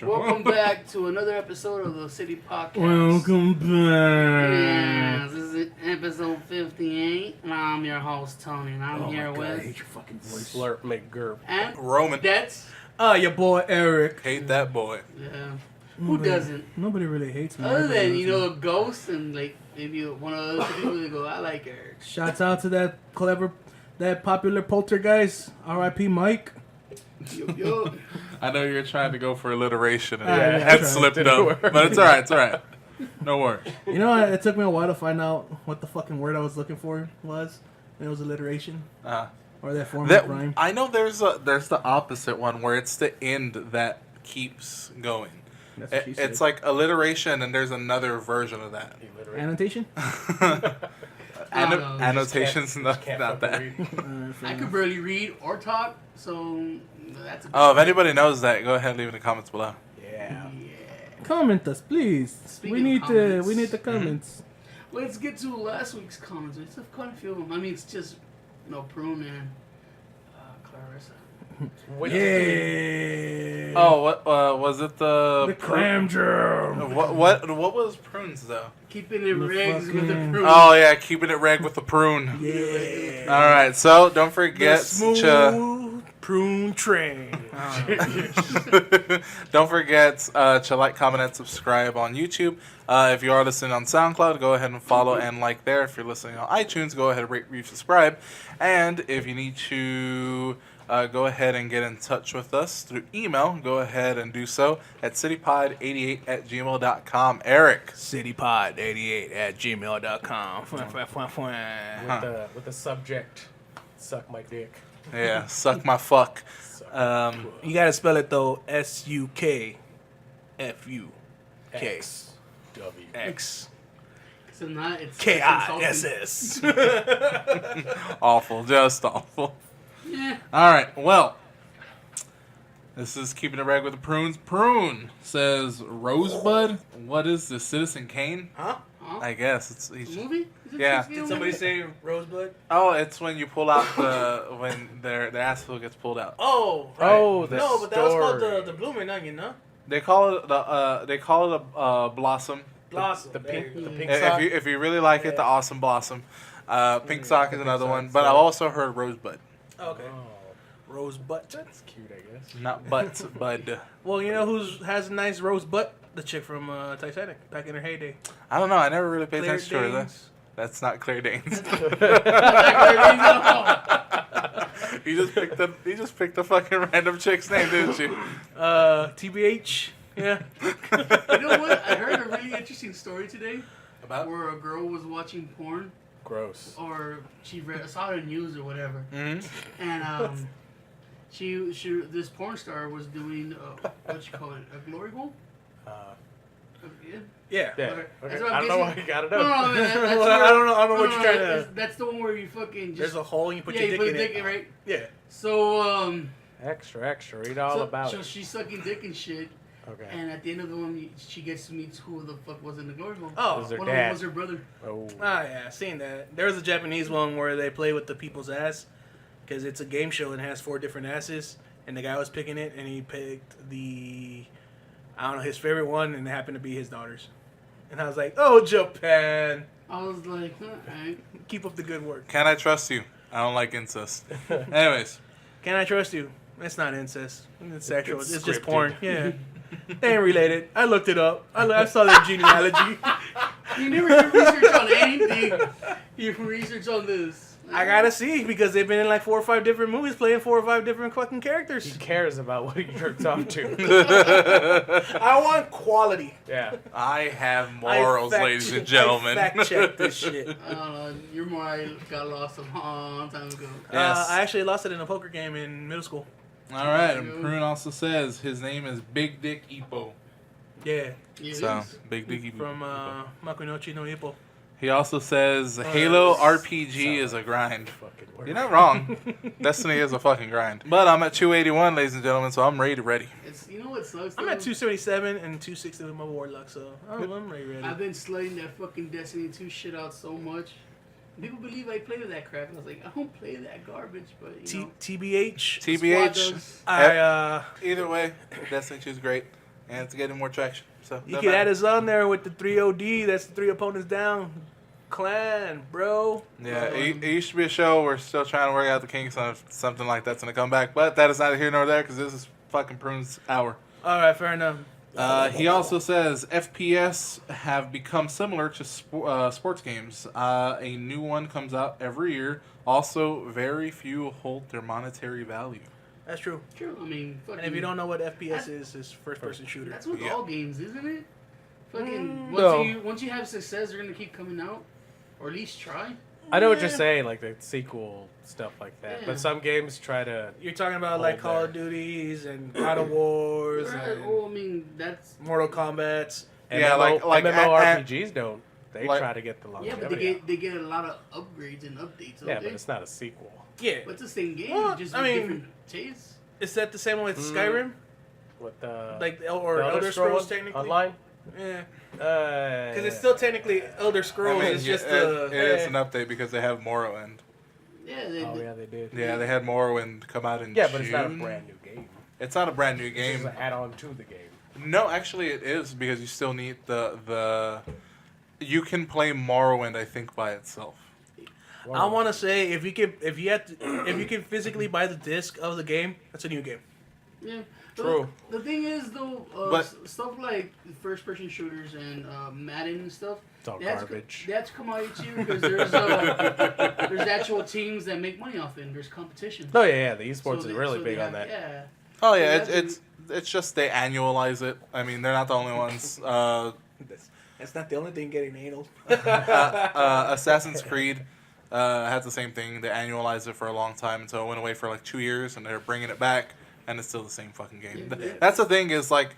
Welcome back to another episode of the City Podcast. Welcome back. Yeah, this is episode 58, and I'm your host, Tony, and I'm here with... I hate your fucking voice. Slurp McGurp. And Roman. that's... Your boy Eric. Hate that boy. Yeah. Who doesn't? Nobody really hates me. Other Everybody than, loves me. Ghost and, maybe one of the other people that go, I like Eric. Shouts out to that popular poltergeist, R.I.P. Mike. Yo. I know you're trying to go for alliteration and Yeah, head I slipped tried. up, but it's alright, No worries. You know, it took me a while to find out what the fucking word I was looking for was. And it was alliteration. Or that form of rhyme. I know there's the opposite one where it's the end that keeps going. That's what she said. It's like alliteration, and there's another version of that. Annotation? Annotations, not Can't that. fucking read. I could barely read or talk, so that's a Oh, if anybody knows that, go ahead and leave in the comments below. Yeah. Comment us, please. Speaking we of need comments. the comments. Let's get to last week's comments. It's quite a few of them. I mean, it's just, Prune and Clarissa. Yeah. Oh, what was it? The clam germ. What was prunes though? Keeping it regs with the fucking- prune. Oh yeah, keeping it reg with the prune. Yeah. All right, so don't The forget smooth prune train. don't forget to like, comment, and subscribe on YouTube. If you are listening on SoundCloud, go ahead and follow and like there. If you're listening on iTunes, go ahead and rate, review, subscribe. And if you need to go ahead and get in touch with us through email, go ahead and do so at citypod88@gmail.com. Eric. citypod88@gmail.com. With the subject, suck my dick. Yeah, suck my fuck. You gotta spell it though. SUKFUK. X. W. X. So now it's KISS. Awful, just awful. Yeah. All right, well, this is Keeping It Reg with the Prunes. Prune says, Rosebud? What is this, Citizen Kane? Huh? I guess. It's The movie? Is it Yeah. Did Did somebody say Rosebud? Oh, it's when you pull out when their asshole gets pulled out. Oh, right. Oh, the no, but that was called story. the blooming onion, no? They call it a blossom. Blossom. The pink If sock. you really like it, the awesome blossom. Pink sock is another one, but I've also heard rosebud. Okay. Oh, Rosebud. that's cute, I guess. Not butt, bud. Well, you know who has a nice rose butt? The chick from Titanic back in her heyday. I don't know. I never really paid Claire attention to her. Danes. That's not Claire Danes. No. You just picked a fucking random chick's name, didn't you? TBH. Yeah. You know what? I heard a really interesting story today About? where a girl was watching porn, Gross. or she saw it on the news or whatever, Mm-hmm. and she this porn star was doing what you call it, a glory hole. Yeah. Yeah. Yeah. Alright, Okay. that's what I I'm don't know why guessing. you got it No, up. no, that's Well, where- I don't know what you're trying to. That's the one where you fucking just. There's a hole and you put yeah, your you dick put in the dick it. in, right? Yeah. So Extra. Read all about so it. she's sucking dick and shit, Okay. and at the end of the one, she gets to meet who the fuck was in the glory hole. Oh. Was her One of them dad. was her brother. Oh. Ah, yeah, I've seen that. There was a Japanese one where they play with the people's ass because it's a game show and it has 4 different asses, and the guy was picking it, and he picked his favorite one, and it happened to be his daughter's. And I was like, oh, Japan, I was like, alright. keep up the good work. Can I trust you? I don't like incest. Anyways, Can I trust you? It's not incest. It's sexual. It's It's just scripted. porn. Yeah. They ain't related. I looked it up. I saw their genealogy. You never do research on anything. You research on this. I gotta see because they've been in like 4 or 5 different movies playing 4 or 5 different fucking He characters. cares about what he jerks off to. I want quality. Yeah. I have I morals, fact ladies check- and gentlemen. I fact check this shit. I don't know. Your mind got lost a long time ago. Yes. I actually lost it in a poker game in middle school. All right, and Prune also says his name is Big Dick Ippo. Yeah, Yeah, So, it is. Big Dick Ippo. from Makunochi no Ippo. He also says Halo RPG is a grind. Fucking word. You're not wrong. Destiny is a fucking grind. But I'm at 281, ladies and gentlemen, so I'm ready. It's, you know what sucks? I'm though? at 277 and 260 with my warlock, so I'm ready. I've been slutting that fucking Destiny 2 shit out so much. People believe I play with that crap, and I was like, I don't play that garbage, but you know. TBH. TBH. Squad does. I Either way, Destiny 2 is great. and it's getting more traction. So You can add us on there with the 3OD. That's the 3 opponents down. Clan, bro. Yeah, it used to be a show. We're still trying to work out the kinks on if something like that's gonna come back, but that is neither here nor there because this is fucking Prune's hour. All right, fair enough. He also says FPS have become similar to sports games. A new one comes out every year. Also, very few hold their monetary value. That's true. True. I mean, fucking, And if you don't know what FPS is, it's first-person shooter. that's with all games, isn't it? Fucking no. once you have success, they're gonna keep coming out, or at least try. I know what you're saying, like the sequel stuff like that. Yeah. But some games try to. You're talking about like Call of Duties and God of Wars Right. and Well, I mean, that's Mortal Kombat's. Yeah, like MMORPGs don't. They like- try to get the yeah, longevity. but they get a lot of upgrades and updates. Yeah, don't but they? it's not a sequel. Yeah. But it's the same game, Well, just I with mean- different tastes. Is that the same with Skyrim? With the Like, the or Elder Scrolls technically? online. Yeah. Because Because it's still technically Elder I Scrolls. mean, It's just it is the... an update because they have Morrowind. Yeah, Oh yeah, they did. Yeah, they had Morrowind come out in Yeah, June. but it's not a brand new game. It's not a brand new It's game. an add-on to the game. No, actually, it is because you still need the. You can play Morrowind, I think, by itself. I want to say if you can physically buy the disc of the game, that's a new game. yeah. True. The thing is, though, But- stuff like first-person shooters and Madden and stuff. It's all They have to- garbage. They have to come out each year because there's actual teams that make money off it. And there's competition. No, yeah, the esports So is really so big they on have- that. Yeah. Oh yeah, So it's just they annualize it. I mean, they're not the only ones. That's not the only thing getting anal. Assassin's Creed had the same thing. They annualized it for a long time until it went away for like 2 years, and they're bringing it back, and it's still the same fucking game. Yeah. That's the thing is like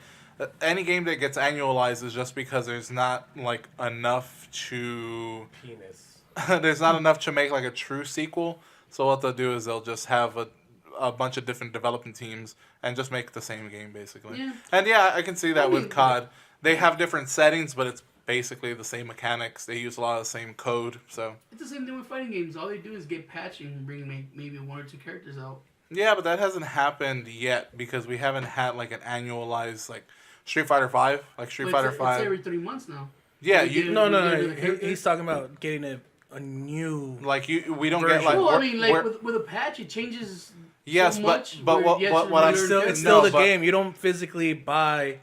any game that gets annualized is just because there's not like enough to Penis. there's not enough to make like a true sequel. So what they'll do is they'll just have a bunch of different development teams and just make the same game basically. Yeah. And yeah, I can see that I with mean- COD. They have different settings, but it's basically the same mechanics. They use a lot of the same code. So It's the same thing with fighting games. All they do is get patching and bring maybe one or two characters out. yeah, but that hasn't happened yet because we haven't had like an annualized like Street Fighter 5, like Street But Fighter it's 5. every 3 months now. Yeah, we you get- No, we no, get no. another character. He's talking about getting a new. like we don't Version. get like Well, I we're- mean, like we're- with a patch, it changes. yes, so but much but where you have to what I'm learn still It's characters. still no, the but game. You don't physically buy.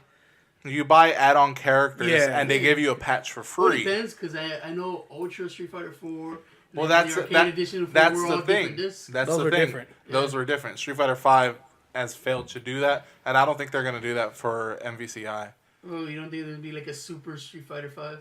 You buy add-on characters Yeah. and they give you a patch for Well, it free. depends because I know Ultra Street Fighter 4. Well, and that's the arcade that, edition for that's were the all thing. different discs. That's Those the were thing. different. Those were different. Street Fighter 5 has failed to do that, and I don't think they're going to do that for MVCI. Oh, you don't think there'd be like a Super Street Fighter 5?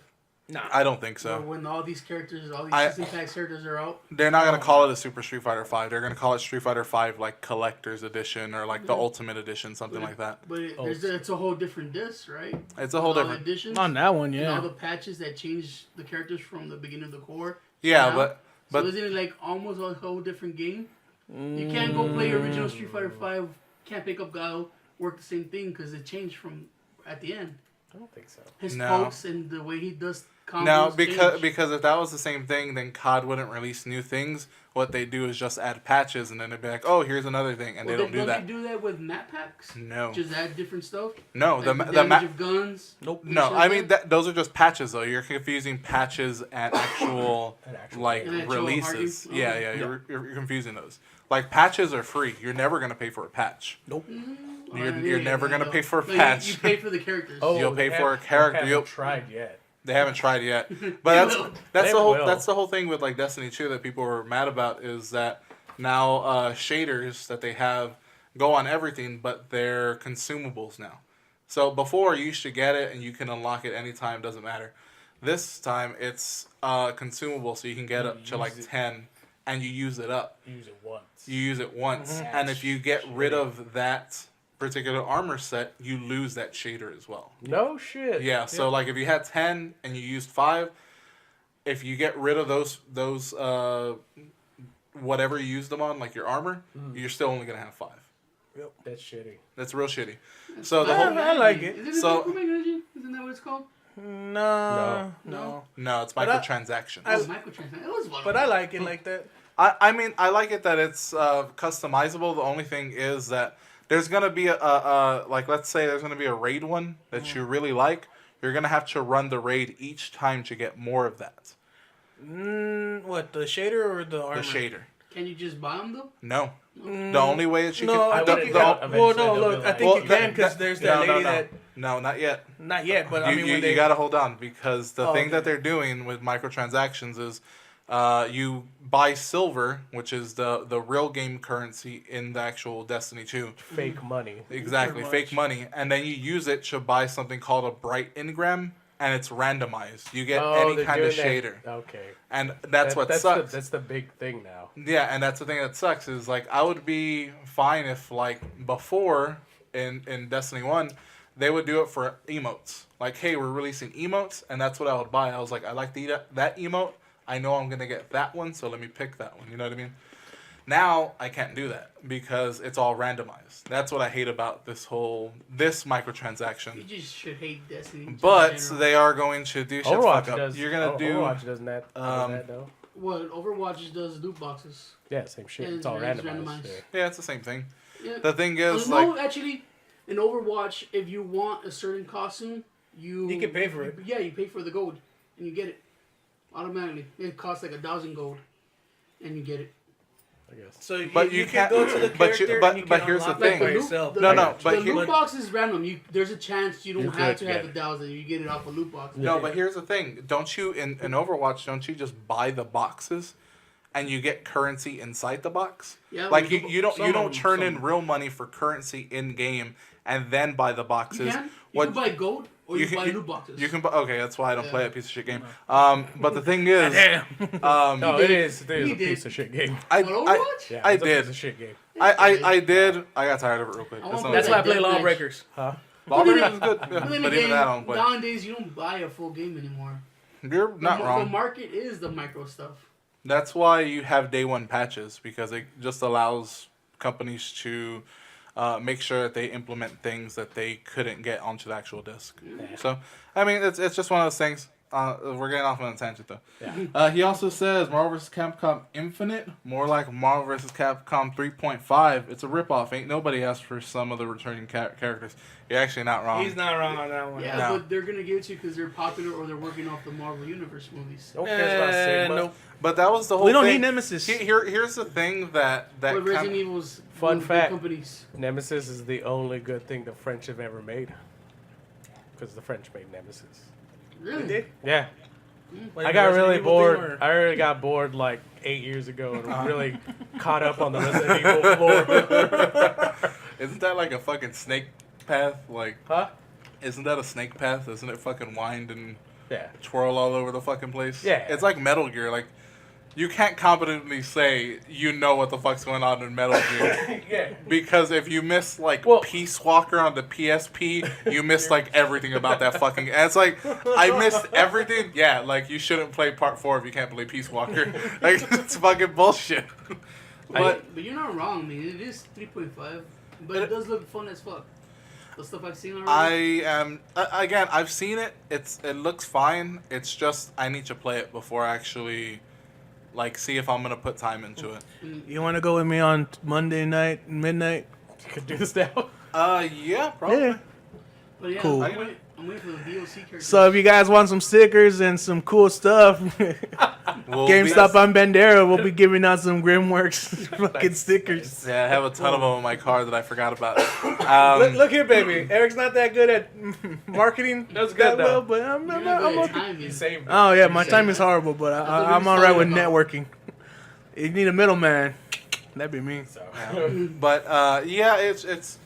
Nah. I don't think Or so. when all these characters, all these I- system pack characters are out? They're not going to call it a Super Street Fighter 5. They're going to call it Street Fighter 5 like Collector's Edition or like the Ultimate Edition, something like that. But it's a whole different disc, right? It's a whole All the different. editions. On that one, And all yeah. the patches that change the characters from the beginning of the core. Yeah, now. but So isn't it like almost a whole different game? You can't go play original Street Fighter 5, can't pick up Guile, work the same thing because it changed from at the end. I don't think so. His No. pokes and the way he does combos. no, change. because if that was the same thing, then COD wouldn't release new things. What they do is just add patches, and then they'd be like, "Oh, here's another thing," and Well, they don't do that. They do that with map packs? No, Just add different stuff? no, Like the the the damage of guns? Nope. No, shit I like mean that? those are just patches though. You're confusing patches and actual An actual like An actual releases. hard- Yeah, okay. yeah, you're confusing those. Like patches are free. You're never gonna pay for a patch. Nope. You're never gonna pay for a No, patch. You pay for the characters. You'll pay for a character. They You'll- haven't tried yet. They haven't tried yet, They but will. that's They the whole will. that's the whole thing with like Destiny 2 that people were mad about is that now shaders that they have go on everything, but they're consumables now. So before you used to get it and you can unlock it anytime, doesn't matter. This time it's consumable, so you can get up to like use it. 10, and you use it up. Use it once. You use it once, Mhm. and if you get rid of that particular armor set, you lose that shader as well. No shit. Yeah, so like if you had 10 and you used 5, if you get rid of those whatever you used them on, like your armor, you're still only gonna have 5. That's shitty. That's real shitty. So the whole I like it. Isn't it So- micromanaging? Isn't that what it's called? No. no, it's But I- microtransactions. Oh, microtransaction. It was one But of I them. like it like that. I mean I like it that it's customizable. The only thing is that there's gonna be a like, let's say there's gonna be a raid one that you really like. You're gonna have to run the raid each time to get more of that. What, the shader or the armor? The shader. Can you just buy them though? No. The only way that you No, I can. think Well, no, look, I think you can because there's that lady that. No, not yet. Not yet, but I mean, when you gotta hold on because the thing okay. that they're doing with microtransactions is, you buy silver, which is the real game currency in the actual Destiny 2. Fake money. Exactly, Pretty fake much. money, and then you use it to buy something called a bright engram, and it's randomized. You get any they're kind of doing shader, that. Okay. and that's what sucks. That's the big thing now. Yeah, and that's the thing that sucks is like I would be fine if like before in Destiny 1 they would do it for emotes. Like, hey, we're releasing emotes, and that's what I would buy. I was like, I like that emote. I know I'm gonna get that one, so let me pick that one. You know what I mean? Now I can't do that because it's all randomized. That's what I hate about this microtransaction. You just should hate Destiny. in But general. they are going to do shit Overwatch fuck up. does. You're gonna do. Overwatch doesn't that. Though. What Overwatch does loot boxes. Yeah, same shit. Yeah, It's all it's randomized. randomized. Yeah. Yeah, it's the same thing. Yeah. The thing is, no, like, actually, in Overwatch, if you want a certain costume, you can pay for it. Yeah, you pay for the gold, and you get it automatically. It costs like 1,000 gold, and you get it. I guess. So But you you can can't- go to the but you- character but- and you but can here's the unlock thing. it by Like the yourself. loot- No, the- no, but the here- loot box is random. There's a chance you don't You have could to have get the 1,000. You get it off a loot box. no, but here's the thing. Don't you in Overwatch? Don't you just buy the boxes, and you get currency inside the box? Yeah, Like but you don't some of them, turn in some. real money for currency in game and then buy the boxes. You can. You can buy gold or you, can buy loot boxes. You can buy. Okay, that's why I don't Yeah. play a piece of shit game. But the thing is, Damn. No, did. it is He a did. piece of shit game. I On Overwatch? Yeah, I it's a did. piece of shit game. I did. I got tired of it real quick. I won't not play That's good. why I play Deathmatch. Lawbreakers. Huh? Lawbreakers is good, yeah, But then but again, even that I don't play. nowadays you don't buy a full game anymore. You're not the, wrong. The market is the micro stuff. That's why you have day one patches because it just allows companies to make sure that they implement things that they couldn't get onto the actual disc. So, I mean, it's just one of those things. We're getting off on a tangent though. Yeah. He also says Marvel vs. Capcom Infinite, more like Marvel vs. Capcom 3.5. It's a ripoff. Ain't nobody asked for some of the returning characters. You're actually not wrong. He's not wrong on that one. Yeah, No. but they're gonna give it to you because they're popular or they're working off the Marvel Universe movies. No one cares about Sigma. Nope. But that was the whole We don't thing. need Nemesis. Here's the thing that But Resident Evil's Fun one of the fact. companies. Nemesis is the only good thing the French have ever made. Because the French made Nemesis. Really? They did? Yeah. Like I got Resident really Evil bored. thing, or- I already got bored like 8 years ago and really caught up on the Resident Evil lore. Isn't that like a fucking snake path? Like, Huh? isn't that a snake path? Isn't it fucking wind and Yeah. twirl all over the fucking place? Yeah. It's like Metal Gear. Like, you can't competently say you know what the fuck's going on in Metal Gear. Yeah. Because if you miss like Well- Peace Walker on the PSP, you missed like everything about that fucking. And it's like I missed everything. Yeah, like you shouldn't play Part 4 if you can't play Peace Walker. Like it's fucking bullshit. But But you're not wrong, man. It is 3.5, but it does look fun as fuck. The stuff I've seen already. I am again. I've seen it. It looks fine. It's just I need to play it before I actually like see if I'm gonna put time into it. You want to go with me on Monday night, midnight? You could do this now. Yeah, probably. Yeah. But yeah, Cool. I'm waiting for the DLC characters. So if you guys want some stickers and some cool stuff, We'll GameStop be- on Bandera will be giving out some Grimworks fucking stickers. Yeah, I have a ton of them in my car that I forgot about. Look here, baby. Eric's not that good at marketing. That's good, that well, though. but I'm You're not good at okay. timing. You saved it. Oh yeah, my You're time saying is that. horrible, but That's what I'm we're all right with excited about. networking. You need a middleman. That'd be me. So, But yeah, it's.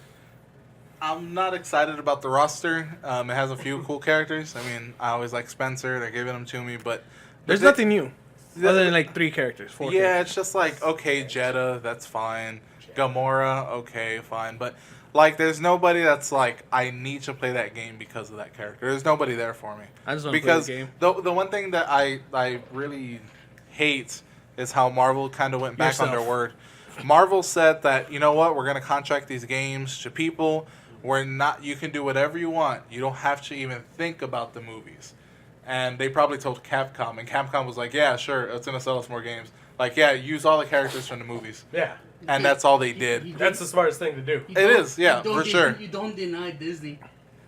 I'm not excited about the roster. It has a few cool characters. I mean, I always like Spencer. They're giving them to me, but There's the- nothing new other than like 3 characters, 4 Yeah, characters. it's just like okay, Jeddah, that's fine. Gamora, okay, fine. But like, there's nobody that's like I need to play that game because of that character. There's nobody there for me. I just want to play Because the game. the one thing that I really hate is how Marvel kind of went back on their Yourself. word. Marvel said that, you know what, we're going to contract these games to people. We're not, you can do whatever you want. You don't have to even think about the movies. And they probably told Capcom, and Capcom was like, yeah, sure, it's going to sell us more games. Like, yeah, use all the characters from the movies. yeah. and that's all they did. That's the smartest thing to do. You It don't- is, yeah, you don't for sure. You don't deny Disney.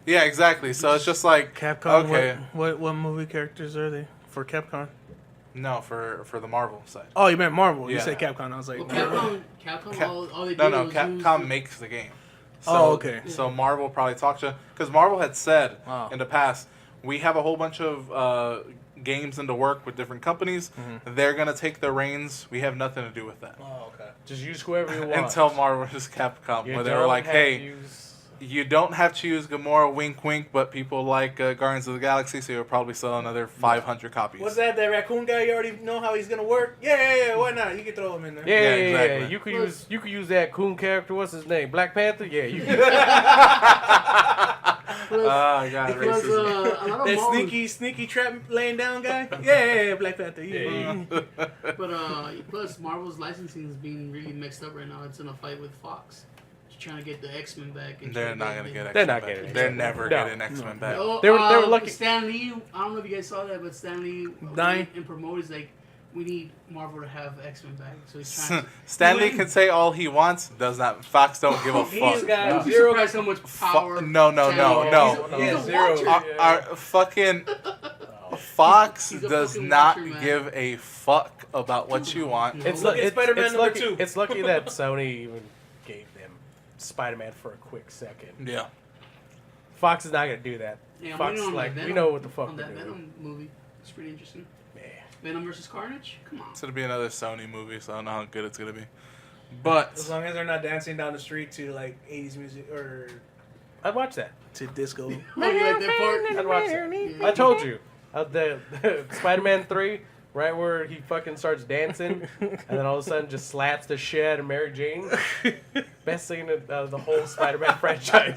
Yeah, exactly. So it's just like Capcom. Okay. What movie characters are they for Capcom? no for the Marvel side. Oh, you meant Marvel. You Yeah. said Capcom. I was like, Well, Capcom, Cap- all they No, did no. was Capcom use- makes the game. So, Oh, okay. So Marvel probably talked to because Marvel had said Wow. in the past we have a whole bunch of games into work with different companies. Mm-hmm. They're gonna take the reins. We have nothing to do with that. oh, okay. Just use whoever you want. Until Marvel versus Capcom, You where they were don't like, have "Hey, to use- you don't have to use Gamora, wink, wink, but people like Guardians of the Galaxy, so you'll probably sell another 500 copies." What's that? That raccoon guy? You already know how he's gonna work. Yeah. Why not? You can throw him in there. Yeah, exactly. You could use that coon character. What's his name? Black Panther. Yeah, you. Can. Plus, Oh god, plus racism. a lot of That Marvel, sneaky trap laying down guy. Yeah, Black Panther. Yeah. but plus Marvel's licensing is being really mixed up right now. It's in a fight with Fox. Just trying to get the X-Men back. And They're trying not to gonna get They're X-Men not back. getting They're X-Men. never No. getting X-Men back. Oh, They were lucky. Stan Lee, I don't know if you guys saw that, but Stan Lee Dying? and promote is like, we need Marvel to have X-Men back. So he's trying to. Stanley can say all he wants. Does not. Fox don't give a He's fuck. got You'd be zero. surprised how much power. No. He's a zero. watcher. Our fucking Fox He's a does fucking not watcher, man. give a fuck about what you want. No. It's, Look at Spider-Man number lucky, 2. It's lucky that Sony even gave them Spider-Man for a quick second. Yeah. Fox is not gonna do that. Yeah, I'm Fox waiting on like that we Venom- know what the fuck on we're that doing. Venom movie. It's pretty interesting. Yeah. Venom versus Carnage? Come on. It's gonna be another Sony movie, so I don't know how good it's gonna be. But As long as they're not dancing down the street to like 80s music or I'd watch that. to disco. Oh, you like that part? I'd watch that. Yeah. I told you. The Spider-Man 3, right where he fucking starts dancing, and then all of a sudden just slaps the shit out of Mary Jane. Best scene of the whole Spider-Man franchise.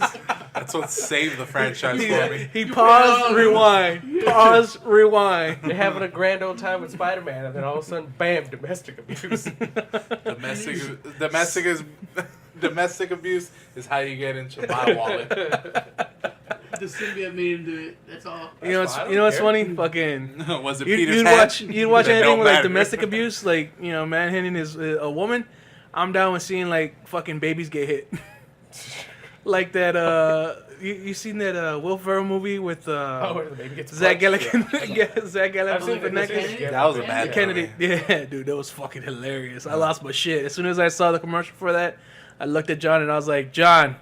that's what saved the franchise for me. He paused, rewind. Pause, rewind. They're having a grand old time with Spider-Man, and then all of a sudden, bam, domestic abuse. Domestic abuse is how you get into my wallet. The symbiote made him do it. That's all. You know fine, I what's you know what's don't funny? Fucking. Was it You'd, Peter's you'd hand? watch you'd watch That anything don't with like matter. domestic abuse, like manhandling is a woman. I'm down with seeing like fucking babies get hit, like that. You seen that Will Ferrell movie with where the baby gets Zach punched? Galifianakis? Yeah, Zach I've seen Galifianakis. it. That was a bad Kennedy, movie. yeah, dude, that was fucking hilarious. I lost my shit as soon as I saw the commercial for that. I looked at John and I was like, John,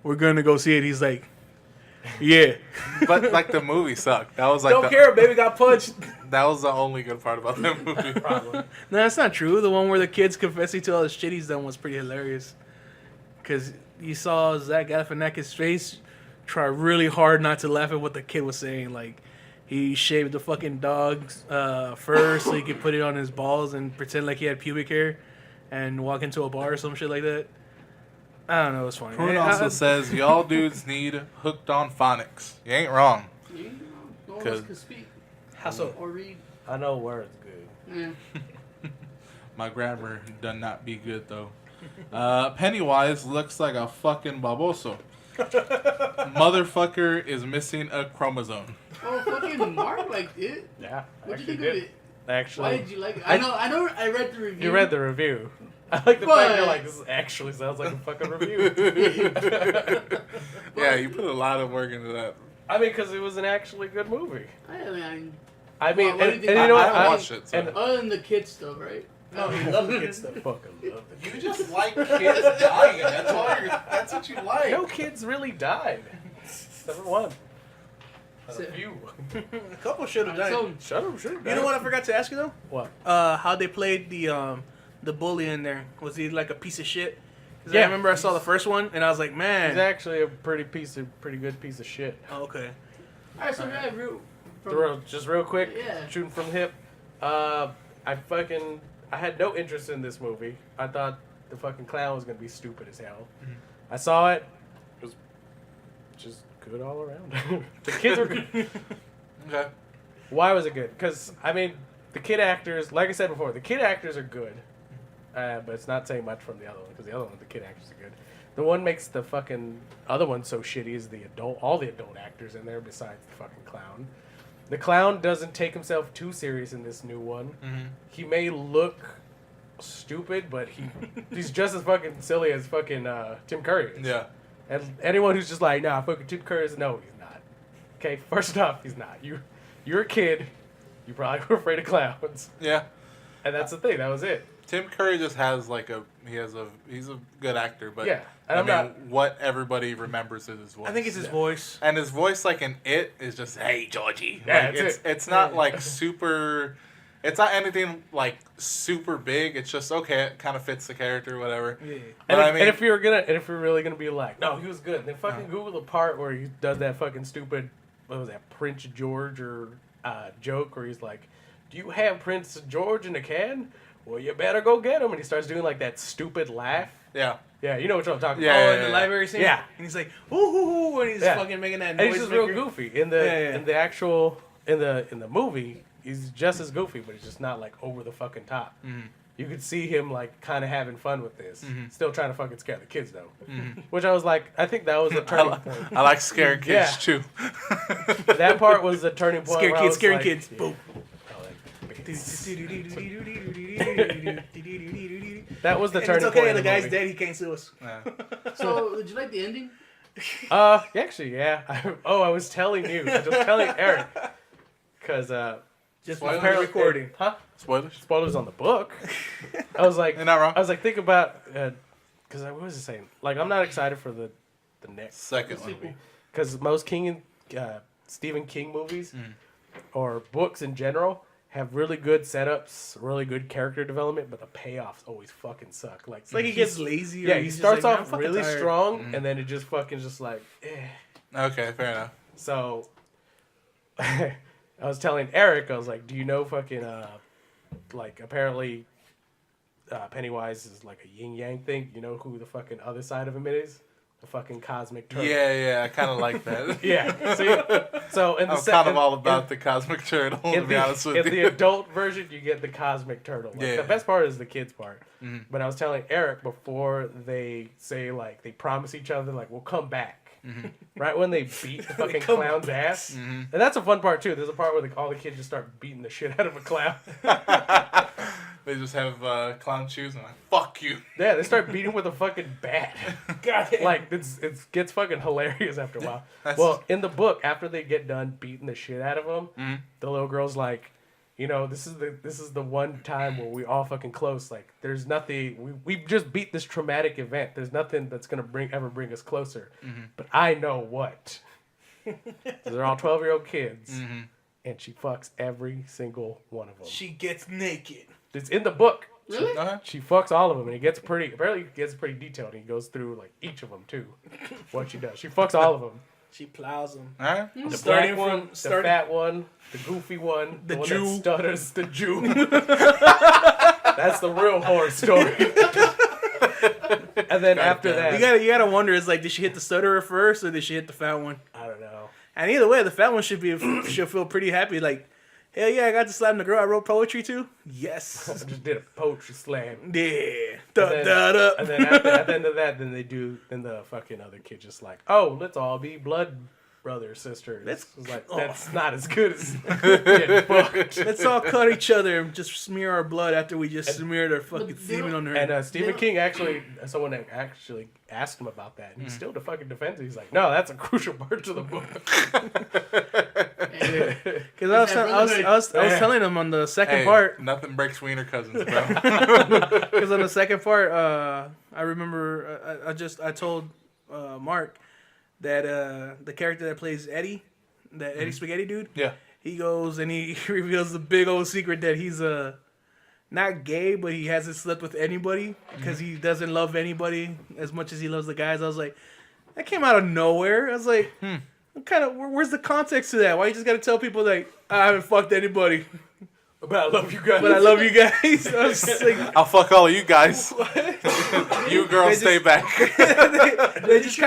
we're gonna go see it. He's like, yeah. But like the movie sucked. That was like Don't care, baby got punched. that was the only good part about that movie. Probably. No, that's not true. The one where the kid's confessing to all the shit he's done was pretty hilarious. Because you saw Zach Galifianakis' face try really hard not to laugh at what the kid was saying. Like, he shaved the fucking dog's fur so he could put it on his balls and pretend like he had pubic hair and walk into a bar or some shit like that. I don't know. It was funny. Prune I- also says, y'all dudes need hooked on phonics. You ain't wrong. Yeah, no one else 'Cause- can speak How so? or read. I know words good. Yeah. My grammar done not be good though. Pennywise looks like a fucking baboso. Motherfucker is missing a chromosome. Oh, fucking Mark liked it. Yeah, I What'd you actually think of did. it? Actually, Why did you like it? I know. I read the review. you read the review. I like the fact you're But- like, this actually sounds like a fucking review. Yeah, you put a lot of work into that. I mean, because it was an actually good movie. I mean, I mean, Well, what do you and think you about- know I what? haven't watched it. So. and- other than the kid stuff, right? No, he loved the kids. Fucking love the kids. just like kids dying. That's all. That's what you like. No kids really died. Never one. Not So- a few. A couple should have died. So, Shut up, shut You know what I forgot to ask you though? What? How they played the bully in there? Was he like a piece of shit? 'Cause I Yeah. remember I saw the first one and I was like, He's man. actually a pretty good pice of shit. Oh, okay. all right, so yeah, Just real quick, Yeah. shooting from the hip. I had no interest in this movie. I thought the fucking clown was gonna be stupid as hell. I saw it. It was just good all around. The kids were good. Okay. Why was it good? Because, I mean, the kid actors, like I said before, the kid actors are good. But it's not saying much from the other one, because the other one, the kid actors are good. The one makes the fucking other one so shitty is all the adult actors in there besides the fucking clown. The clown doesn't take himself too serious in this new one. Mm-hmm. He may look stupid, but he's just as fucking silly as fucking Tim Curry is. Yeah. And anyone who's just like, nah, fucking Tim Curry is, no, he's not. Okay, first off, he's not. You're a kid. You probably were afraid of clowns. Yeah. And that's the thing. That was it. Tim Curry just has he's a good actor, but Yeah. And what everybody remembers is his voice. I think it's his voice. And his voice, like in It, is just, hey, Georgie. Yeah, Like, it's not like super. It's not anything like super big. It's just okay. It kind of fits the character, whatever. Yeah. But And if you're really gonna be like, no, he was good, then fucking Google the part where he does that fucking stupid, what was that, Prince George or joke where he's like, do you have Prince George in a can? Well, you better go get him. And he starts doing like that stupid laugh. Yeah. Yeah, you know what I'm talking Oh, about. in the library scene? Yeah. And he's like, ooh, ooh, ooh, and he's Yeah. fucking making that And noise. he's just real maker. goofy in the actual in the movie. He's just as goofy, but he's just not like over the fucking top. Mhm. You could see him like kind of having fun with this, Mhm. still trying to fucking scare the kids though. Mhm. Which I was like, I think that was a turning point. I like scaring kids Yeah. too. That part was the turning point. Scare where I kids, was scaring like, kids. yeah. Boom. I like bass. That That was the and turning it's okay, point. the in guy's movie. dead, he can't sue us. Yeah. So, did you like the ending? Actually, yeah. I was telling you. I was telling Eric. Because, Just Spoiler apparently recording. huh? Spoilers. Spoilers on the book. I was like, You're not wrong. I was like, think about, because what was I saying? Like, I'm not excited for the next Second The one. sequel. because most Stephen King movies or books in general have really good setups, really good character development, but the payoffs always fucking suck. Like, It's like he gets lazy. yeah, or he he's just starts like, off "Man, I'm really fucking tired." strong, and then it just fucking just like, eh. Okay, fair enough. So, I was telling Eric, I was like, do you know fucking, like, apparently Pennywise is like a yin-yang thing. You know who the fucking other side of him is? The fucking cosmic turtle. Yeah, I kind of like that. Yeah. So in the I'm kind of all about the cosmic turtle, to be honest with in you. the adult version, you get the cosmic turtle. Like, Yeah. The best part is the kids part. Mhm. But I was telling Eric before they say, like, they promise each other, like, we'll come back. Mhm. Right when they beat the fucking come clown's ass. Mhm. And that's a fun part, too. There's a part where all the kids just start beating the shit out of a clown. They just have clown shoes and like, fuck you. Yeah, they start beating with a fucking bat. God damn. Like, it gets fucking hilarious after a while. That's- Well, in the book, after they get done beating the shit out of them, Mhm. the little girl's like, you know, this is the one time where we all fucking close. Like, there's nothing. We just beat this traumatic event. There's nothing that's gonna ever bring us closer. Mhm. But I know what. They're all 12-year-old kids, Mhm. and she fucks every single one of them. She gets naked. It's in the book. Really? Uh-huh. She fucks all of them, and apparently it gets pretty detailed. And he goes through like each of them too, what she does. She fucks all of them. She plows him. All right. The Starting black one, from- the starting- fat one, the goofy one, The one Jew. that stutters, the Jew. That's the real horror story. And then after that, You gotta wonder, is like, did she hit the stutterer first or did she hit the fat one? I don't know. And either way, the fat one she'll feel pretty happy. Like, hell yeah, I got to slam the girl I wrote poetry to. I Yes. just did a poetry slam. Yeah. Da, then- da, da. And then at the end of that, then the fucking other kid just like, oh, let's all be blood brothers, sisters. That's- It's like, oh. that's not as good as getting fucked. Let's all cut each other and just smear our blood after we just smeared our fucking But they semen don't- on her. And Stephen Yeah. King someone actually asked him about that, and Hmm. he still fucking defends it. He's like, no, that's a crucial part to the book. Because I was telling him on the second Hey, part. nothing breaks wiener cousins, bro. Because on the second part, I remember I told Mark that the character that plays Eddie, that Eddie Spaghetti dude, Yeah. he goes and he reveals the big old secret that he's not gay, but he hasn't slept with anybody because he doesn't love anybody as much as he loves the guys. I was like, that came out of nowhere. I was like, what kind of where's the context to that? Why you just gotta tell people like I haven't fucked anybody, But I love you guys. but I love you guys? I was just like, I'll fuck all of you guys. You girls They stay back. they just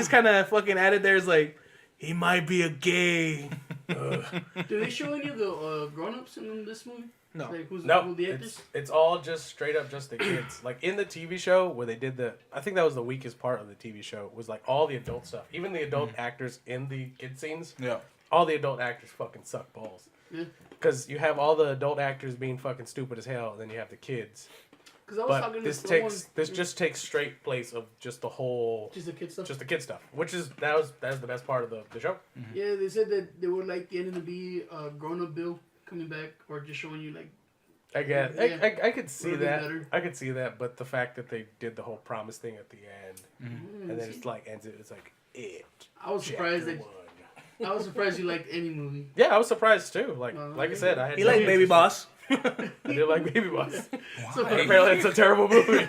kind of fucking added there's like he might be a gay. Do they show any of the grown-ups in this movie? No. Like, who No, the actors? it's all just straight up just the kids. Like in the TV show where they did I think that was the weakest part of the TV show was like all the adult stuff. Even the adult actors in the kid scenes, Yeah. all the adult actors fucking suck balls. Yeah. Because you have all the adult actors being fucking stupid as hell, and then you have the kids. Because I was But talking this just takes straight place of just the whole, just the kid stuff. just the kid stuff, which is that's the best part of the show. Yeah, they said that they would like the ending to be grown-up Bill coming back, or just showing you like. I guess Yeah. I could see Would've been that. better. I could see that, but the fact that they did the whole promise thing at the end, and then it's like ends it. It's like it. I was surprised Chapter that one. I was surprised you liked any movie. Yeah, I was surprised too. Like I said, I had He no liked Baby interest Boss. I did like Baby Boss. So Apparently, it's a terrible movie.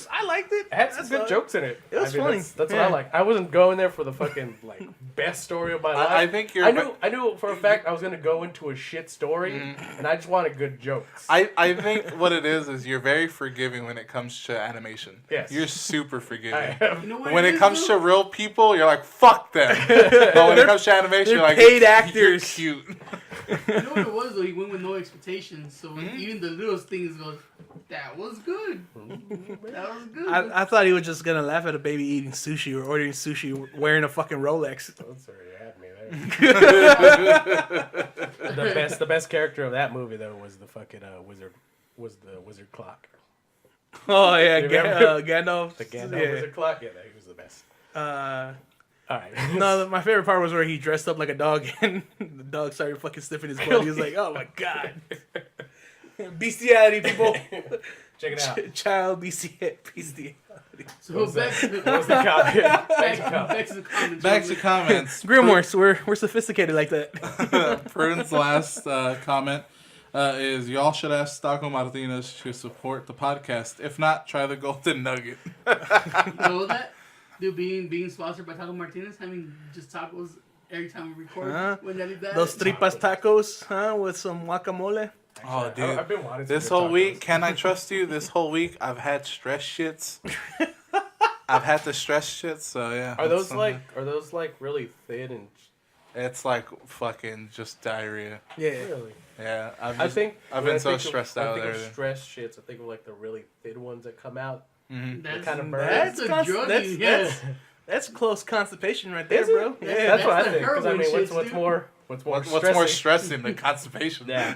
I liked it. It had some That's good fine. jokes in it. It was funny. That's Yeah. what I like. I wasn't going there for the fucking like best story of my life. I think you're. I knew for a fact I was gonna go into a shit story, and I just wanted good jokes. I think what it is you're very forgiving when it comes to animation. Yes. You're super forgiving. I am. You know what When it is, comes though? to real people, you're like, fuck them. But when it comes to animation, you're like, paid you're actors. cute. You know what it was though? He went with no expectations, so even the littlest things goes, that was good. That was good. I thought he was just gonna laugh at a baby eating sushi or ordering sushi wearing a fucking Rolex. That's already had me there. the best character of that movie though was the fucking wizard. Was the wizard clock? Oh yeah, Remember? Gandalf. The Gandalf Yeah. wizard clock. Yeah, he was the best. All right. No, my favorite part was where he dressed up like a dog and the dog started fucking sniffing his butt. He was like, "Oh my god, bestiality, people! Check it out. Child bestiality." so back to the What was the comment? back to the comments. Back to comments. Grimoires, we're sophisticated like that. Prune's last comment is y'all should ask Taco Martinez to support the podcast. If not, try the Golden Nugget. You know that? Dude, being sponsored by Taco Martinez, having just tacos every time we record. Huh? When that is that. Those tripas tacos, huh, with some guacamole. Oh, dude. I've been wanting some This good whole tacos. week, can I trust you? This whole week, I've had stress shits. I've had the stress shits, so yeah. Are those that's like really thin and It's like fucking just diarrhea. Yeah. really? Yeah, I've I've been when so I think stressed of, out I think there. of stress shits. I think of like the really thin ones that come out. Mm-hmm. That's kind of burn. That's a drug. Yeah. That's close constipation right there, Is it? bro. Yeah, Yeah. That's what I the think. Because I heroin mean, shits, what's dude. more What's stressing? more stressing than constipation? Yeah.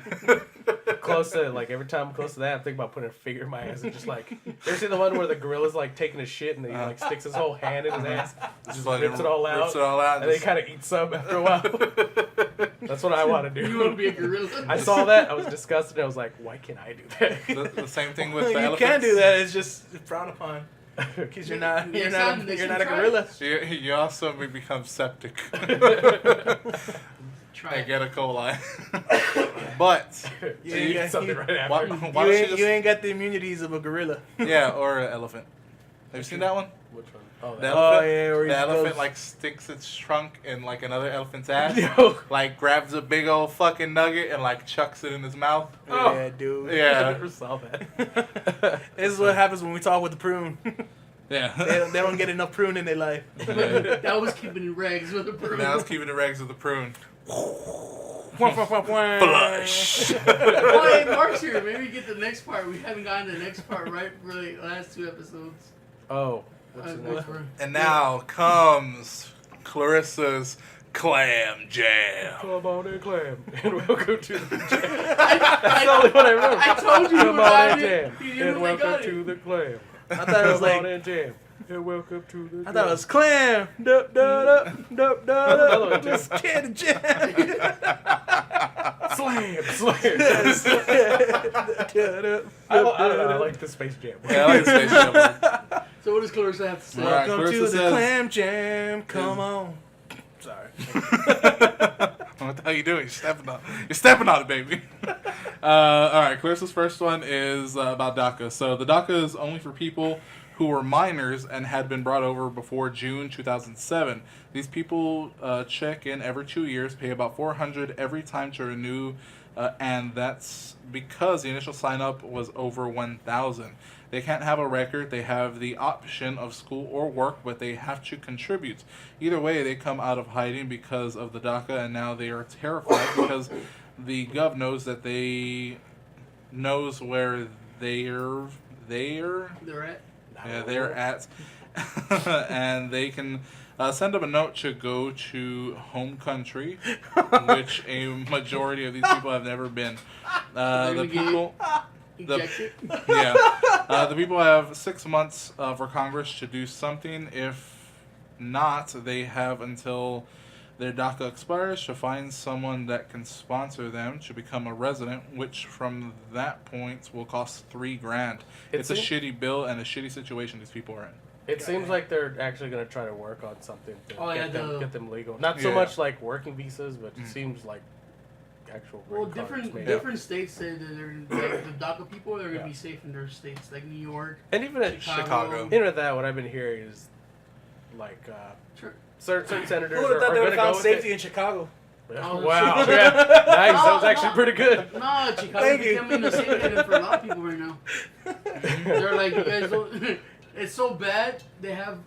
Close to like every time I'm close to that, I'm thinking about putting a finger in my ass and just like. You ever see the one where the gorilla's like taking a shit and he like sticks his whole hand in his ass, Just rips it all out, Rips it all out. and then he kind of eats some after a while. That's what I want to You want to do. be a gorilla? I saw that. I was disgusted. I was like, why can't I do that? the same thing with You the elephants. can't do that. It's just frowned upon because you're not Next time, you're not a try gorilla. You also may become septic Try and it. get a coli. But You eat something right after. why You don't you ain't, just you ain't got the immunities of a gorilla. yeah, or an elephant. Have you seen that one? Which one? Oh, The that elephant, yeah, where he the elephant goes- like sticks its trunk in like another elephant's ass. Yo. Like grabs a big old fucking nugget and like chucks it in his mouth. Oh. Yeah, dude. I Yeah, never saw that. This is what happens when we talk with the prune. yeah. They don't get enough prune in their life. That was keeping in rags with a bird. Now let's keep it the regs with the prune. Flush. Oh, hey, Mark's here. Maybe get the next part. We haven't gotten to the next part right for the last two episodes. Oh. What's the Next next one? part. And now comes Clarissa's Clam Jam. Come on and clam. And welcome to the jam. That's That's the only one I remember. I told you Come you on got and it. jam. You And knew they welcome got to it. the clam. I thought it was Come on like and jam. And welcome to the I thought it was clam. Dup, dup, dup, dup, Another one, dup. too. Let's get a jam. Slam. I don't know. I like the Space Jam. Yeah, I like Space Jam. So what does Clarissa have to say? All right. Welcome to Clarissa the says- clam jam. Come on. Sorry. What the hell are you doing? You're stepping on it, baby. All right, Clarissa's first one is about DACA. So the DACA is only for people who were minors and had been brought over before June 2007. These people check in every 2 years, pay about $400 every time to renew, and that's because the initial sign-up was over 1,000. They can't have a record. They have the option of school or work, but they have to contribute. Either way, they come out of hiding because of the DACA, and now they are terrified because the gov knows that knows where they're They're at. yeah, they're at, and they can send them a note to go to home country, which a majority of these people have never been. The people. Eject it. Yeah. The people have 6 months for Congress to do something. If not, they have until their DACA expires to find someone that can sponsor them to become a resident, which from that point will cost $3,000. It's a shitty bill and a shitty situation these people are in. It seems like they're actually going to try to work on something to get them legal. Not so much like working visas, but it seems like actual. Well, different states say that like, the DACA people are going to be safe in their states, like New York, and even at Chicago. Even at that, what I've been hearing is like certain senators Who would have thought are they going would to have found go safety with in Chicago? Oh, wow. Yeah. Nice. That was actually pretty good. No, Chicago's becoming a safe haven for a lot of people right now. They're like, you guys don't. It's so bad. They have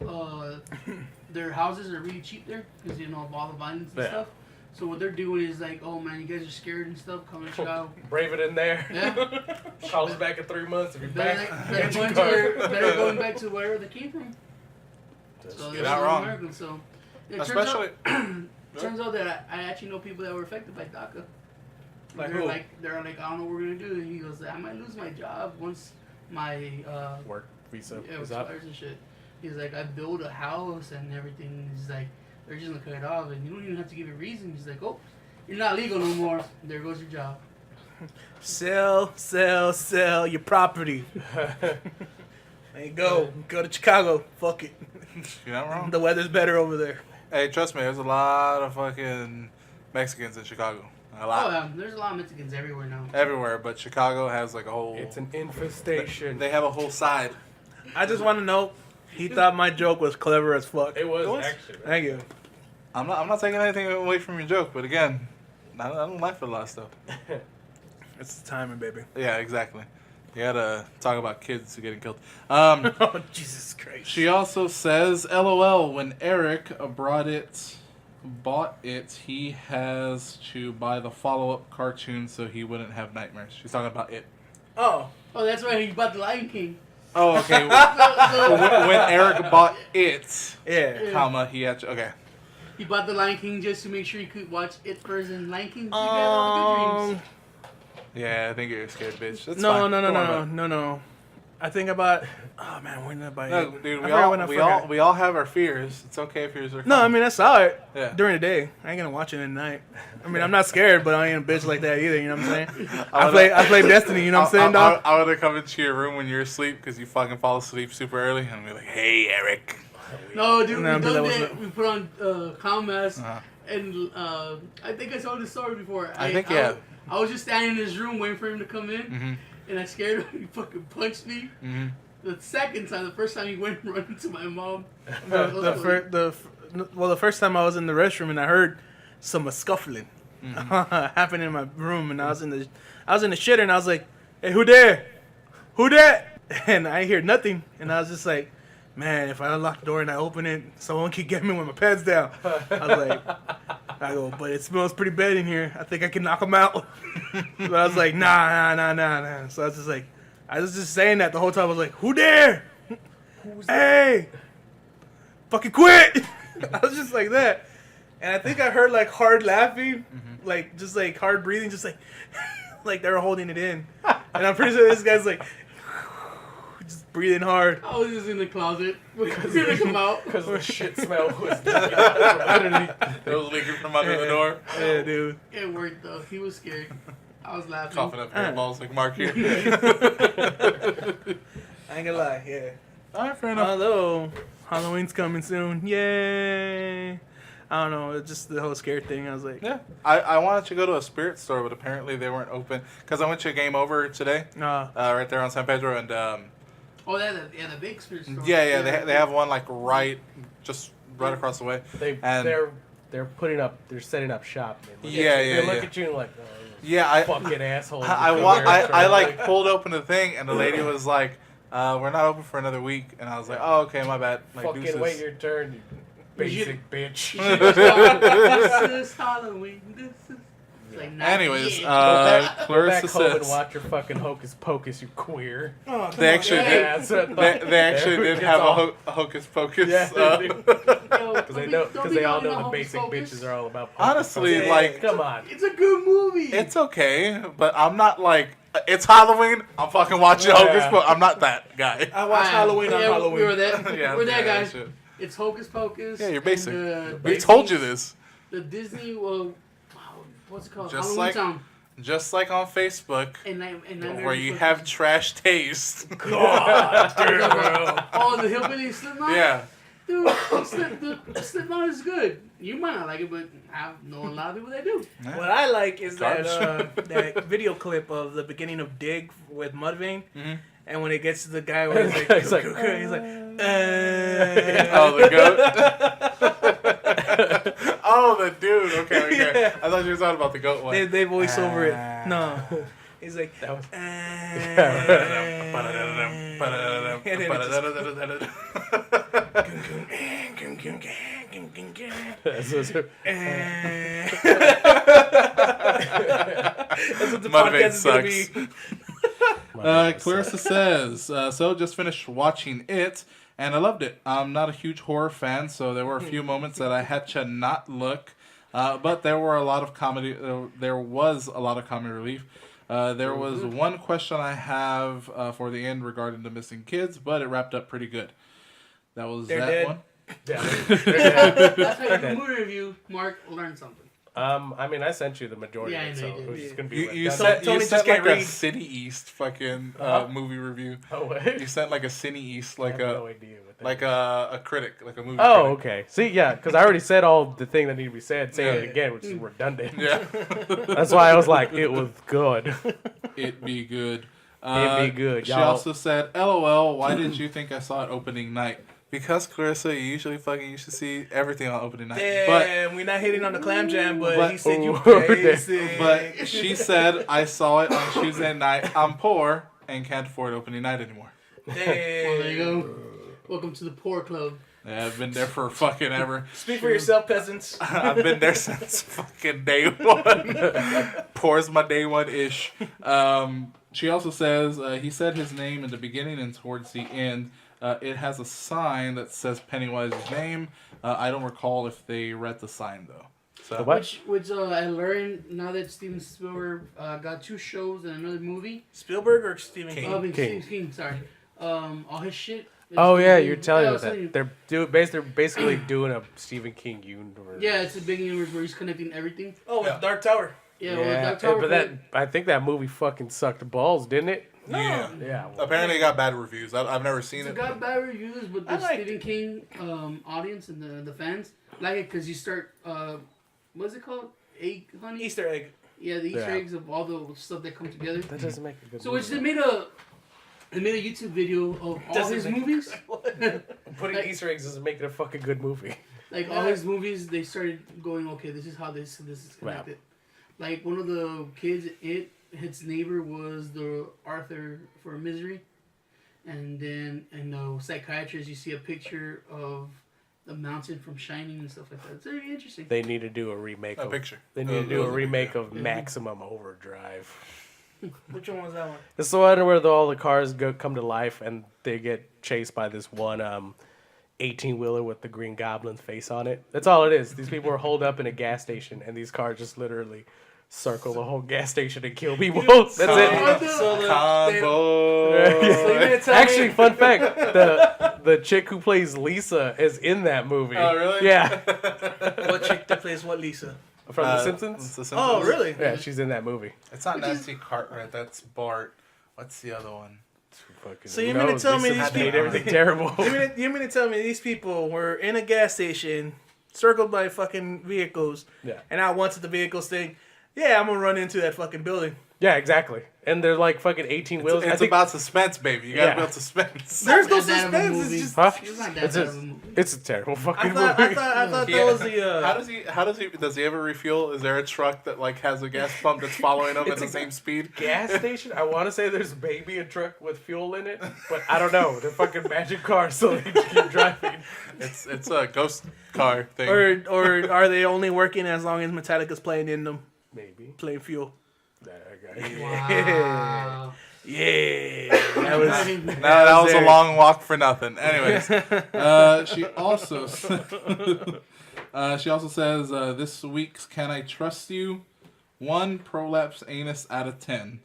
their houses are really cheap there because of all the violence and stuff. So what they're doing is like, oh man, you guys are scared and stuff. Come to Chicago. Brave it in there. Yeah. Call us back in 3 months if you're back. Better going back to wherever they came from. So you're not wrong. Americans, so it Especially. turns out that I actually know people that were affected by DACA. Like they're who? they're like, I don't know what we're gonna do. And he goes, I might lose my job once my Work visa is expires up. and shit. He's like, I build a house and everything. He's like, they're just gonna cut it off, and you don't even have to give a reason. He's like, oh, you're not legal no more. There goes your job. Sell your property. There you go. Go to Chicago. Fuck it. You're not wrong. The weather's better over there. Hey, trust me, there's a lot of fucking Mexicans in Chicago. A lot. Oh yeah, there's a lot of Mexicans everywhere now. Everywhere, but Chicago has like a whole... It's an infestation. They have a whole side. I just want to know, he thought my joke was clever as fuck. It was was? actually. Thank you. I'm not taking anything away from your joke, but again, I don't laugh at a lot of stuff. It's the timing, baby. Yeah, exactly. You gotta talk about kids getting killed. Oh, Jesus Christ. She also says, LOL, when Eric bought it, he has to buy the follow-up cartoon so he wouldn't have nightmares. She's talking about it. Oh, that's why he bought the Lion King. Oh, okay. when Eric bought it, yeah. comma, he had to, okay. He bought the Lion King just to make sure he could watch it first and Lion King. You got all the good dreams. Yeah, I think you're a scared bitch. That's No. fine. Don't worry about it. I think about. Oh man, when did I buy No, it? dude, I forgot. we all have our fears. It's okay if yours are. No, I mean I saw it during the Yeah. day. I ain't gonna watch it at night. I mean I'm not scared, but I ain't a bitch like that either. You know what I'm saying? I play Destiny. You know what I'm saying, dog? I would have come into your room when you're asleep because you fucking fall asleep super early and be like, "Hey, Eric." No, dude, Nah, we but that done was that. We put on clown mask, Uh-huh. and I think I told this story before. I think yeah. I was just standing in his room waiting for him to come in, Mm-hmm. and I scared him. He fucking punched me. Mm-hmm. The second time, the first time he went and run into my mom. The first time I was in the restroom and I heard some scuffling happen in my room, and I was in the shitter and I was like, "Hey, who there? Who that?" And I hear nothing, and I was just like, "Man, if I unlock the door and I open it, someone could get me with my pants down." I was like, but it smells pretty bad in here. I think I can knock them out. But I was like, nah. So I was just saying that the whole time. I was like, who there? Hey, fucking quit. I was just like that. And I think I heard like hard laughing, like just like hard breathing, just like, like they were holding it in. And I'm pretty sure this guy's like, just breathing hard. I was just in the closet waiting for him to come out. Because the shit smell was literally. It was leaking from under the door. Yeah, dude. It worked though. He was scared. I was laughing. Coughing up your balls like Mark here. I ain't gonna lie, yeah. Alright, fair enough. Although Halloween's coming soon, yay! I don't know, it's just the whole scare thing. I was like, Yeah, I wanted to go to a spirit store, but apparently they weren't open. Because I went to a Game Over today, right there on San Pedro, and Oh, the big spirit store. yeah, they have one like right across the way. They're putting up. They're setting up shop. They look at you and like, oh, yeah, fucking asshole. I like pulled open the thing, and the lady was like, "We're not open for another week," and I was like, "Oh, okay, my bad." Like, fucking deuces. wait your turn, you basic bitch. This is Halloween. This is. It's like, nah, Anyways, yeah. Go back Clarissa home and says watch your fucking Hocus Pocus, you queer. they actually Yeah, did. that's what I thought. They actually did Gets have all- a Hocus Pocus. Yeah, they do. Because Because they all know the basic bitches are all about. Hocus Honestly, Pocus. like, come on. It's a good movie. It's okay, but I'm not like It's Halloween. I'm fucking watching Yeah. Hocus Pocus. I'm not that guy. I watch Halloween on yeah, Halloween. We're that, Yeah, we're that yeah, guy. shit. It's Hocus Pocus. Yeah, you're and basic. the We Disney- told you this. The Disney, what's it called? Just Halloween like- Town. Just like on Facebook, And where you have trash taste. God damn. Oh, the hillbilly Slipknot? Yeah. Dude, the Slipknot is good. You might not like it, but I know a lot of people that do. What I like is that Garbage. that video clip of the beginning of Dig with Mudvayne, Mhm. and when it gets to the guy where he's like, He's like, he's like, Oh, the goat. Oh, the dude. Okay. Yeah. I thought you were talking about the goat one. they voice over it. No, he's like, That was- That's what That's what the Mudvayne podcast is gonna sucks. be. Clarissa says, so just finished watching it, and I loved it. I'm not a huge horror fan, so there were a few moments that I had to not look, but there were a lot of comedy. There was a lot of comedy relief. There was one question I have for the end regarding the missing kids, but it wrapped up pretty good. That was They're that dead. one. That's how you do movie review. Mark, learn something. I mean, I sent you the majority Yeah, I of it, know so you did. it's just gonna be. You redundant. sent, Tony you just sent can't like a read. City East fucking movie review. Oh, wait. You sent like a Cine East, I like have no idea what that like is. a critic, like a movie Oh, critic. okay. See, yeah, because I already said all the thing that needed to be said. Saying it Yeah. again, which is redundant. Yeah. That's why I was like, it was good. It be good. It be good, She y'all. also said, LOL, why did you think I saw it opening night? Because, Clarissa, you should see everything on opening night. Damn, we're not hitting on the clam jam, but he said you Ooh, basic. But she said, I saw it on Tuesday night. I'm poor and can't afford opening night anymore. Well, there Damn. you go. Welcome to the poor club. Yeah, I've been there for fucking ever. Speak for yourself, peasants. I've been there since fucking day one. Poor's my day one-ish. She also says, he said his name in the beginning and towards the end. It has a sign that says Pennywise's name. I don't recall if they read the sign, though. So, What? Which I learned now that Steven Spielberg got 2 shows and another movie. Spielberg or Stephen King. King? I mean, King. Stephen King, sorry. All his shit. is Oh yeah, Stephen you're King. telling Yeah, I me was telling you. that they're basically doing a Stephen King universe. Yeah, it's a big universe where he's connecting everything. Oh, with Yeah. Dark Tower. Yeah, Yeah, well, Dark Tower, but that I think that movie fucking sucked balls, didn't it? yeah. Yeah. well, Apparently it got bad reviews. I've never seen it's it. got bad reviews, but I the like Stephen King audience and the fans like it because you start what's it called? Egg honey. Easter egg. Yeah, the Easter Yeah. eggs of all the stuff that come together. that doesn't make a good. So which movie. they made a YouTube video of all Doesn't his make- movies. Putting like- Easter eggs doesn't make it a fucking good movie. Like all his movies, they started going, okay, this is how this is connected. Like one of the kids, his neighbor was the Arthur for Misery, and then in the psychiatrist, you see a picture of the mountain from Shining and stuff like that. It's very interesting. They need to do a remake. A of, picture. They need to do a Those- remake of Maximum Overdrive. Which one was that one? It's the one where all the cars come to life and they get chased by this one 18-wheeler with the Green Goblin's face on it. That's all it is. These people are holed up in a gas station and these cars just literally circle the whole gas station and kill people. That's it. So the, Combo. Actually, fun fact: the chick who plays Lisa is in that movie. Oh, really? Yeah, what chick that plays what, Lisa? from The It's Simpsons. The Simpsons. Oh, really? Yeah, she's in that movie. It's not Nancy Cartwright. That's Bart. What's the other one? Fucking So you who mean to knows? tell me Lisa these made people- everything terrible? You mean to tell me these people were in a gas station, circled by fucking vehicles, Yeah. and I wanted the vehicles thing, yeah, I'm gonna run into that fucking building. Yeah, exactly. And they're like fucking 18 wheels. It's about suspense, baby. You gotta Yeah. build suspense. There's no Not that bad of a suspense. movie. It's just. Huh? It's not that It's bad a, of a movie. it's a terrible I fucking thought movie. that Yeah. was the. How does he ever refuel? Is there a truck that like has a gas pump that's following him at the same speed? Gas station. I want to say there's maybe a truck with fuel in it, but I don't know. They're fucking magic cars, so they just keep driving. It's a ghost car thing. Or are they only working as long as Metallica's playing in them, Maybe. playing fuel? Wow. Yeah, that was. No, that was a there. long walk for nothing. Anyways, she also says this week's "Can I Trust You?" 1 prolapse anus out of 10.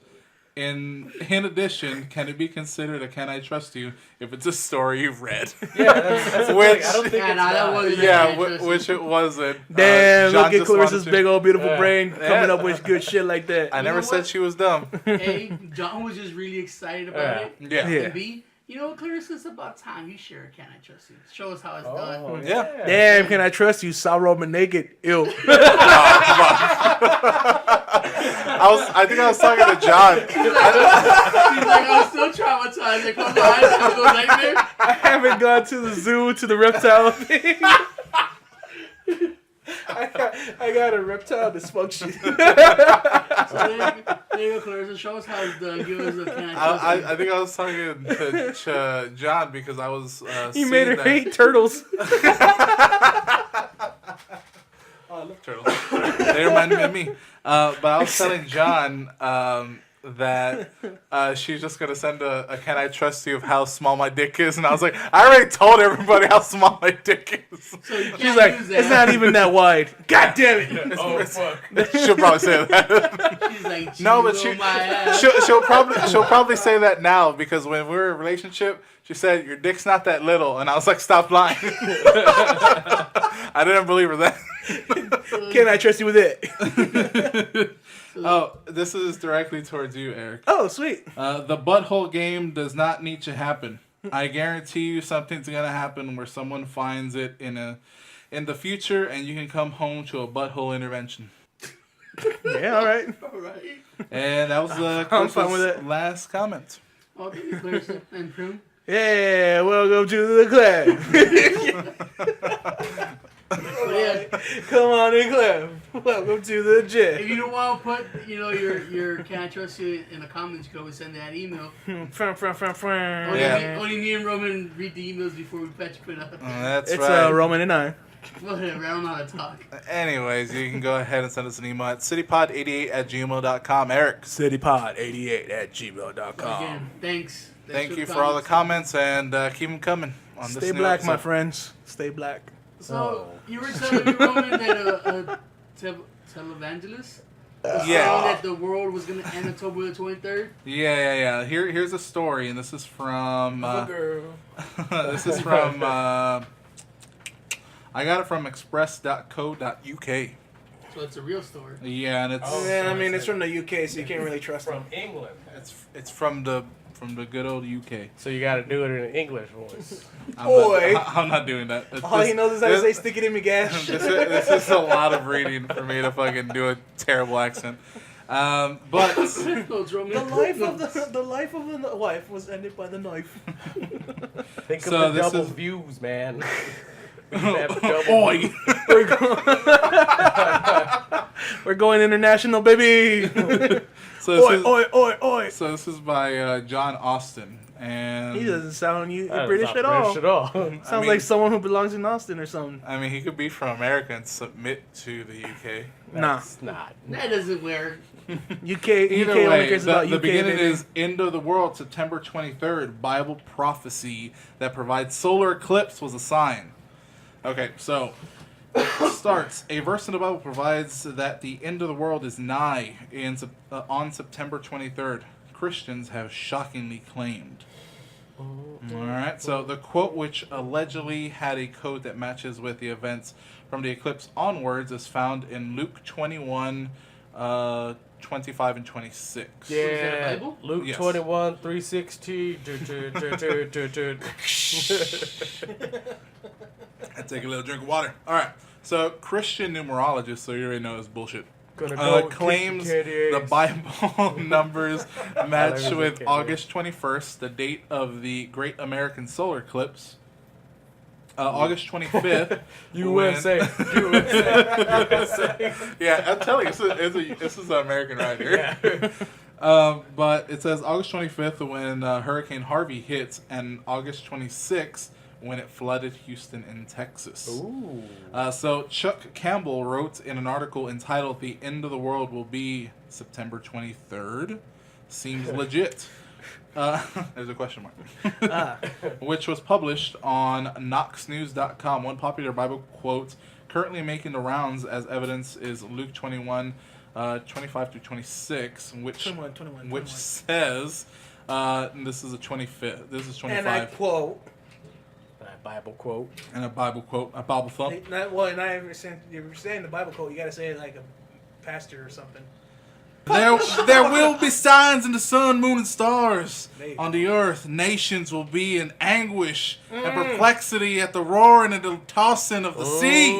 In addition, can it be considered a Can I Trust You if it's a story you've read? Yeah, that's the Which- thing. I don't think Yeah, it's nah, that not. wasn't- Yeah, Can I Trust which You? it wasn't. Damn, John look at just Clarissa's wanted to- big old beautiful Yeah. brain coming Yeah. up with good shit like that. I You never know said what? she was dumb. A, John was just really excited about Yeah. it. Yeah. Yeah. And B, you know, Clarissa, it's about time you share a Can I Trust You. Show us how it's Oh, done. Yeah. Damn, can I trust you? Saw Roman naked. Ew. I think I was talking to John. He's like, I'm still traumatized. Like, close my eyes, I go nightmare. I haven't gone to the zoo to the reptile thing. I got a reptile dysfunction. So there you go, Clarissa. Show us how it's done. Give us a Can I Trust You. I think I was talking to John because I was You seeing made her that- hate turtles. Oh, I love turtles. They remind me of me. But I was telling John that she's just going to send a Can I Trust You of how small my dick is. And I was like, I already told everybody how small my dick is. So you can't She's like, use that. it's not even that wide. God damn it. Oh, fuck. She'll probably say that. She's like, No, but "Cheese she- on my ass." She'll probably say that now because when we were in a relationship, she said, your dick's not that little. And I was like, stop lying. I didn't believe her then. Can I trust you with it? Oh, this is directly towards you, Eric. Oh, sweet. The butthole game does not need to happen. I guarantee you something's gonna happen where someone finds it in the future, and you can come home to a butthole intervention. Yeah, all right. All right. And that was I'm fine with it. last comment. Oh, thank you, Clarissa and Prim. Yeah, welcome to the clap. But yeah, Come on in, clap. Welcome to the if jet. you don't want to put, your Can I Trust You in the comments, you can always send that email. Yeah. Only me and Roman read the emails before we put it up. That's It's right. Roman and I. Whatever, I don't know how to talk. Anyways, you can go ahead and send us an email at citypod88@gmail.com. Eric, citypod88@gmail.com. Again, thanks. thank you for all the comments, and keep them coming on this Stay new black, my episode. friends. Stay black. So, you were telling me, Roman, that a televangelist was saying Yeah. that the world was going to end October the 23rd. Yeah. Here's a story, and this is from. girl. This is from. I got it from express.co.uk. So, it's a real story. Yeah, and it's Oh. Yeah, I mean, it's from the UK, so you can't really trust them. From England. it's from the good old UK. So you got to do it in an English voice. Boy. I'm not doing that. All he knows is how to say "stick it in me, gas." This is a lot of reading for me to fucking do a terrible accent. But No, it's Roman. The life of the wife was ended by the knife. Think So of the this double is- views, man. We can have a double Oi! We're going international, baby. So this Oi, is oi, oi, oi. so this is by John Austin, and He doesn't sound That's British not at all. British at all. Sounds I mean- like someone who belongs in Austin or something. I mean he could be from America and submit to the UK. Nah. That's not. That doesn't work. UK Either only way, cares about the UK. beginning baby. is End of the World, September 23rd. Bible prophecy that provides solar eclipse was a sign. Okay, so it starts. A verse in the Bible provides that the end of the world is nigh on September 23rd. Christians have shockingly claimed. Alright, so the quote, which allegedly had a code that matches with the events from the eclipse onwards, is found in Luke 21, 25 and 26. Is that a Yeah. Bible? Luke Yes. 21, 360. I take a little drink of water. Alright, so Christian numerologist, so you already know it's bullshit, Gonna go claims kick your the ass. Bible numbers match Everything with can August 21st, the date of the Great American Solar Eclipse. August 25th. USA. when- USA. Yeah, I'm telling you, this is an American right here. Yeah. But it says August 25th when Hurricane Harvey hits, and August 26th when it flooded Houston in Texas. Ooh. So Chuck Campbell wrote in an article entitled "The End of the World Will Be September 23rd." Seems legit. There's a question mark. Which was published on KnoxNews.com. One popular Bible quote currently making the rounds as evidence is Luke 21, 25 through 26, which 21. says, this is a 25th. This is 25. And I quote. That Bible quote. And a Bible quote, a Bible thump. You're saying the Bible quote, you gotta say it like a pastor or something. There will be signs in the sun, moon, and stars on the earth. Nations will be in anguish and perplexity at the roaring and the tossing of the sea.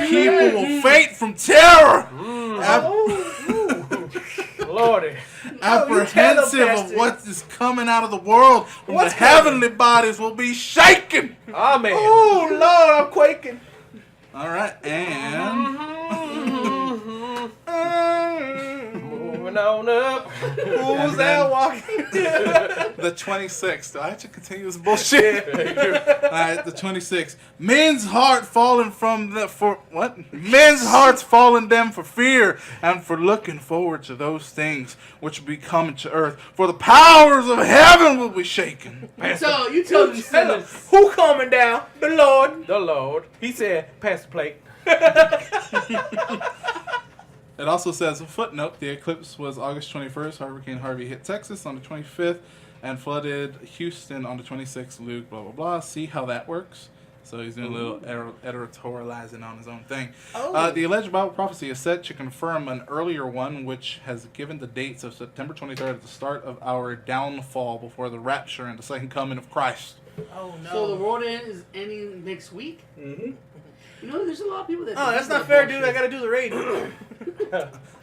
People will faint from terror. Lordy. Apprehensive of what is coming out of the world. From the heavenly bodies will be shaken. Amen. Oh, Lord, I'm quaking. All right, and... Moving on up. Who's that walking? The 26th. Do I have to continue this bullshit? Alright, the 26th. Men's hearts fallen them for fear and for looking forward to those things which will be coming to earth. For the powers of heaven will be shaken. So you tell them sinners. Who coming down? The Lord. The Lord. He said, pass the plate. It also says, a footnote, the eclipse was August 21st. Hurricane Harvey hit Texas on the 25th and flooded Houston on the 26th. Luke, blah, blah, blah. See how that works? So he's doing a little editorializing on his own thing. The alleged Bible prophecy is said to confirm an earlier one, which has given the dates of September 23rd at the start of our downfall before the rapture and the second coming of Christ. Oh, no. So the world is ending next week? Mm-hmm. You know, there's a lot of people that... Oh, that's not fair, dude. I gotta do the raid.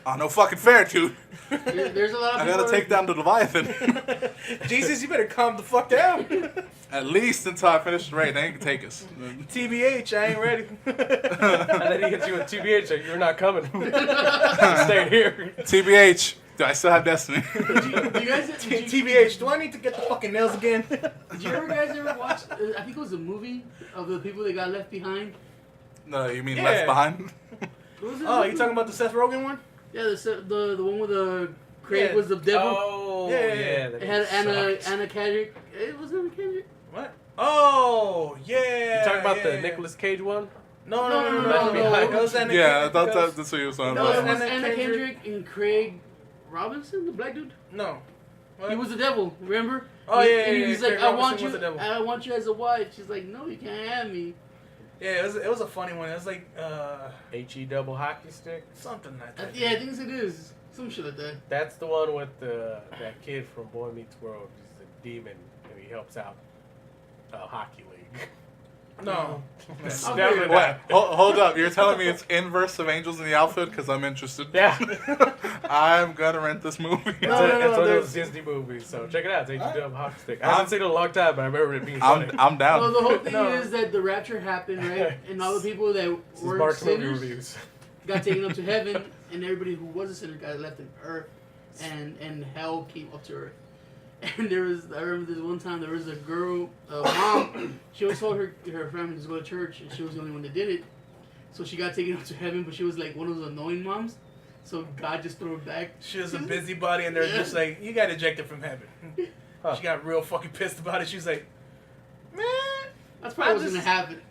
Oh, no fucking fair, dude. There's a lot of I people... gotta take down the Leviathan. Jesus, you better calm the fuck down. At least until I finish the raid. Then you can take us. TBH, I ain't ready. And then he hits you with TBH, like, you're not coming. I'm staying here. TBH, do I still have destiny? Do you guys... TBH, do I need to get the fucking nails again? Did you guys ever watch... I think it was a movie of the people that got left behind. No, you mean Yeah. Left Behind? Oh, you talking about the Seth Rogen one? Yeah, the one with the Craig Yeah. was the devil. Oh, Yeah. It had Anna Kendrick. It was Anna Kendrick. What? Oh, yeah. You talking about yeah. the Nicolas Cage one? No. No. That was Anna Yeah, Kendrick. that's what you were talking No, it about. was Anna Anna Kendrick. Kendrick and Craig Robinson, the black dude. No. What? He was the devil. Remember? Oh, And yeah. he's like, Craig I Robinson want was you. the devil. I want you as a wife. She's like, no, you can't have me. Yeah, it was a funny one. It was like HE double hockey stick. something like that. Yeah, I think it is. Some shit like that. That's the one with that kid from Boy Meets World. He's a demon and he helps out hockey league. No. It's Okay. definitely What? that. Hold up. You're telling me it's inverse of Angels in the Outfield? Because I'm interested. Yeah. I'm going to rent this movie. It's No, one of there's- those Disney movies, so check it out. It's HE double hockey stick. I haven't seen it in a long time, but I remember it being funny. I'm down. Well, the whole thing No. is that the rapture happened, right? And all the people that This is were Mark's movie sinners reviews. got taken up to heaven, and everybody who was a sinner got left in earth, and hell came up to earth. And I remember this one time there was a girl, mom. She always told her family to go to church, and she was the only one that did it. So she got taken up to heaven, but she was like one of those annoying moms. So God just threw her back. She was a busybody, and they're just like, you got ejected from heaven. Huh. She got real fucking pissed about it. She was like, man. That's probably I what's just- gonna happen.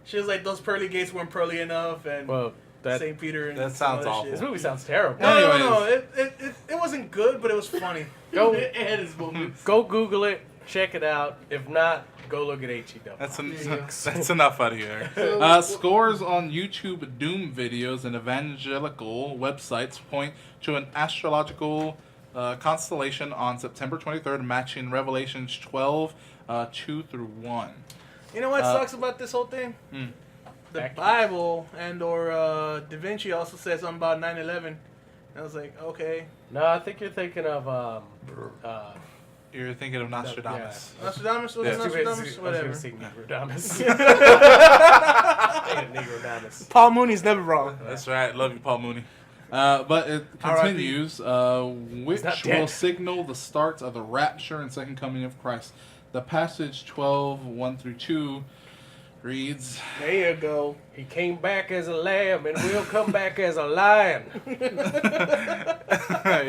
She was like, those pearly gates weren't pearly enough, and Well, that St. Peter and that some sounds other awful. shit. this movie sounds terrible. No. It wasn't good, but it was funny. Go- It had its moments. Go Google it, check it out. If not, go look at HE double. That's, There you go. that's enough out of here. So, Scores on YouTube Doom videos and evangelical websites point to an astrological constellation on September 23rd, matching Revelations 12, 2 through 1. You know what sucks about this whole thing? The Accurate. Bible and or Da Vinci also says something about 9/11. I was like, okay. No, I think you're thinking of You're thinking of Nostradamus. Nostradamus? Was Yeah. it Nostradamus? Whatever. Negrodamus. Negrodamus. Paul Mooney's never wrong. That's right. Love you, Paul Mooney. But it continues, which not dead. will signal the start of the rapture and second coming of Christ. The passage 12, 1 through 2 reads, There you go. He came back as a lamb and will come back as a lion.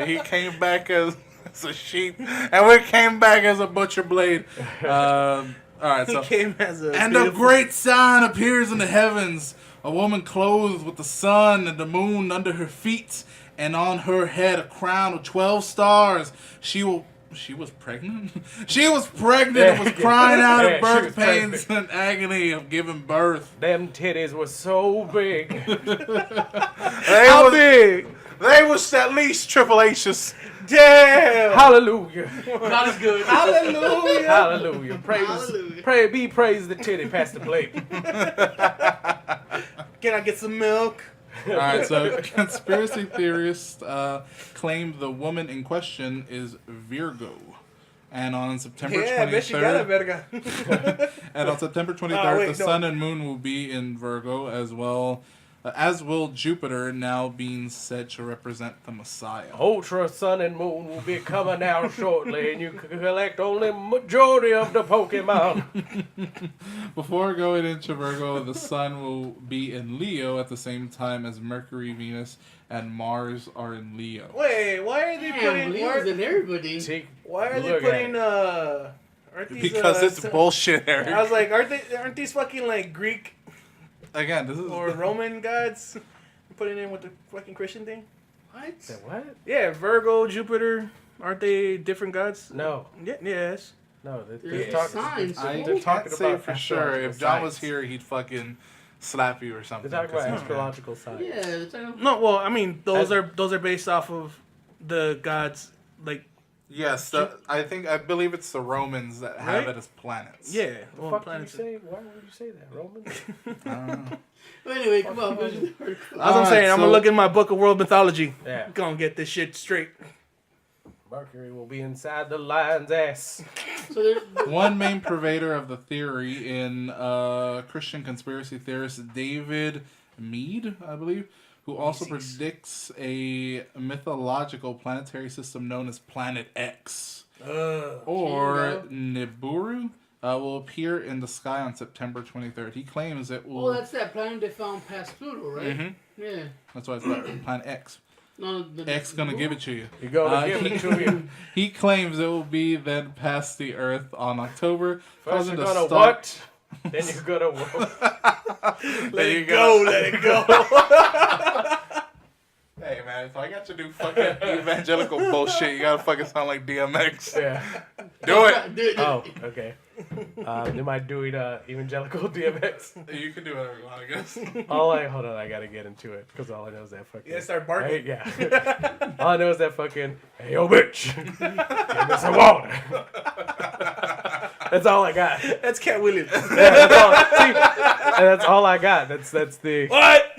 he came back as a sheep, and we came back as a butcher blade. All right, He so came as a and a beautiful- great sign appears in the heavens: A woman clothed with the sun and the moon under her feet, and on her head a crown of 12 stars. She was pregnant? She was pregnant and was crying out in birth pains and agony of giving birth. Them titties were so big. How big? They was at least Triple H's. Damn! Hallelujah. Not as good. Hallelujah. Hallelujah. Hallelujah. Be praised the titty past the plate. Can I get some milk? Alright, so conspiracy theorists claim the woman in question is Virgo. And on September 23rd, I bet she got a verga. and on September 23rd, sun and moon will be in Virgo as well, as will Jupiter, now being said to represent the Messiah. Ultra sun and moon will be coming out shortly, and you can collect only majority of the Pokemon. Before going into Virgo, the sun will be in Leo at the same time as Mercury, Venus, and Mars are in Leo. Wait, why are they putting Leo's in everybody? Why are they putting aren't these, Because it's bullshit, Eric. I was like, aren't these fucking like Greek Again, this is or Roman gods putting in with the fucking Christian thing? What? Say what? Yeah, Virgo, Jupiter, aren't they different gods? No. Yes. No, They're they're talking. signs. I They're can't talking say about for sure. astrological If John was signs. here, he'd fucking slap you or something. They're talking about 'cause- astrological signs. Yeah, they're talking No, well, I mean, those are based off of the gods, like Yes, I believe it's the Romans that have Right? it as planets. yeah. The Well, fuck planets. did you say? Why would you say that, Roman? I don't know. Well, anyway, come on. Where's the article? That's what I'm Alright, saying. I'm so- gonna look in my book of world mythology. Yeah. Gonna get this shit straight. Mercury will be inside the lion's ass. So there's One main purveyor of the theory in Christian conspiracy theorist David Mead, I believe, who also predicts a mythological planetary system known as Planet X, or Nibiru, will appear in the sky on September 23rd. He claims it will... Oh, that's that planet they found past Pluto, right? Mhm. Yeah. That's why it's called Planet X. No, the X gonna give it to you. You're gonna give it to you. He claims it will be then past the Earth on October. First causing you're the gonna start- what? Then you're gonna what? Let it go. Let it go. Hey man, if I got to do fucking evangelical bullshit, you gotta fucking sound like DMX. Yeah. Do it. Oh, okay. Am I doing evangelical DMX? You can do whatever you want, I guess. Hold on, I gotta get into it because all I know is that fucking. Yeah, start barking. Hey, yeah. All I know is that fucking. Hey, yo, bitch. Give me some water. That's all I got. That's Cat Williams. Yeah, that's all. See, and that's all I got. That's the. What?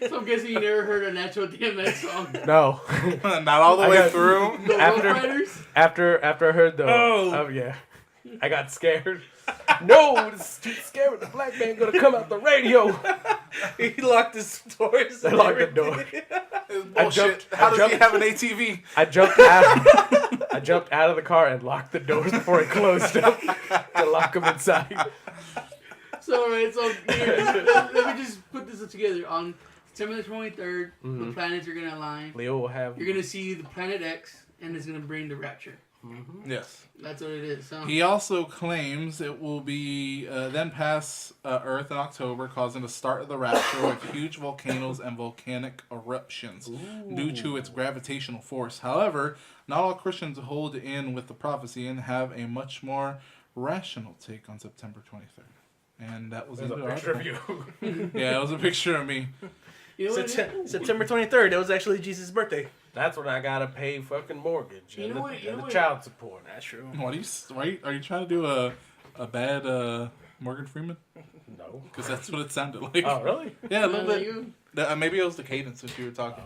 So I'm guessing you never heard a natural DMX song. No. Not all the I way got- through. The After- Rough Riders? After I heard the. Oh. Yeah. I got scared. No, it's too scary. The black man gonna come out the radio. He locked his doors. They and locked the everything. door. It's I bullshit. jumped- How I does jumped- he have an ATV? I jumped out of the car and locked the doors before it closed them to lock them inside. So, alright, so let me just put this together. On September the 23rd, the planets are going to align. Leo will have. You're going to see the planet X, and it's going to bring the Rapture. Yes. That's what it is. So. He also claims it will be then pass Earth in October, causing the start of the Rapture with huge volcanoes and volcanic eruptions due to its gravitational force. However, not all Christians hold in with the prophecy and have a much more rational take on September 23rd. And that was There's a the picture of article. you. Yeah, it was a picture of me. You know what it is? September 23rd. That was actually Jesus' birthday. That's when I gotta pay fucking mortgage You and know what- you know the what- child support. That's true. What are you trying to do a bad Morgan Freeman? No. Because that's what it sounded like. Oh really? Yeah, a little None of bit. you? Maybe it was the cadence that you were talking.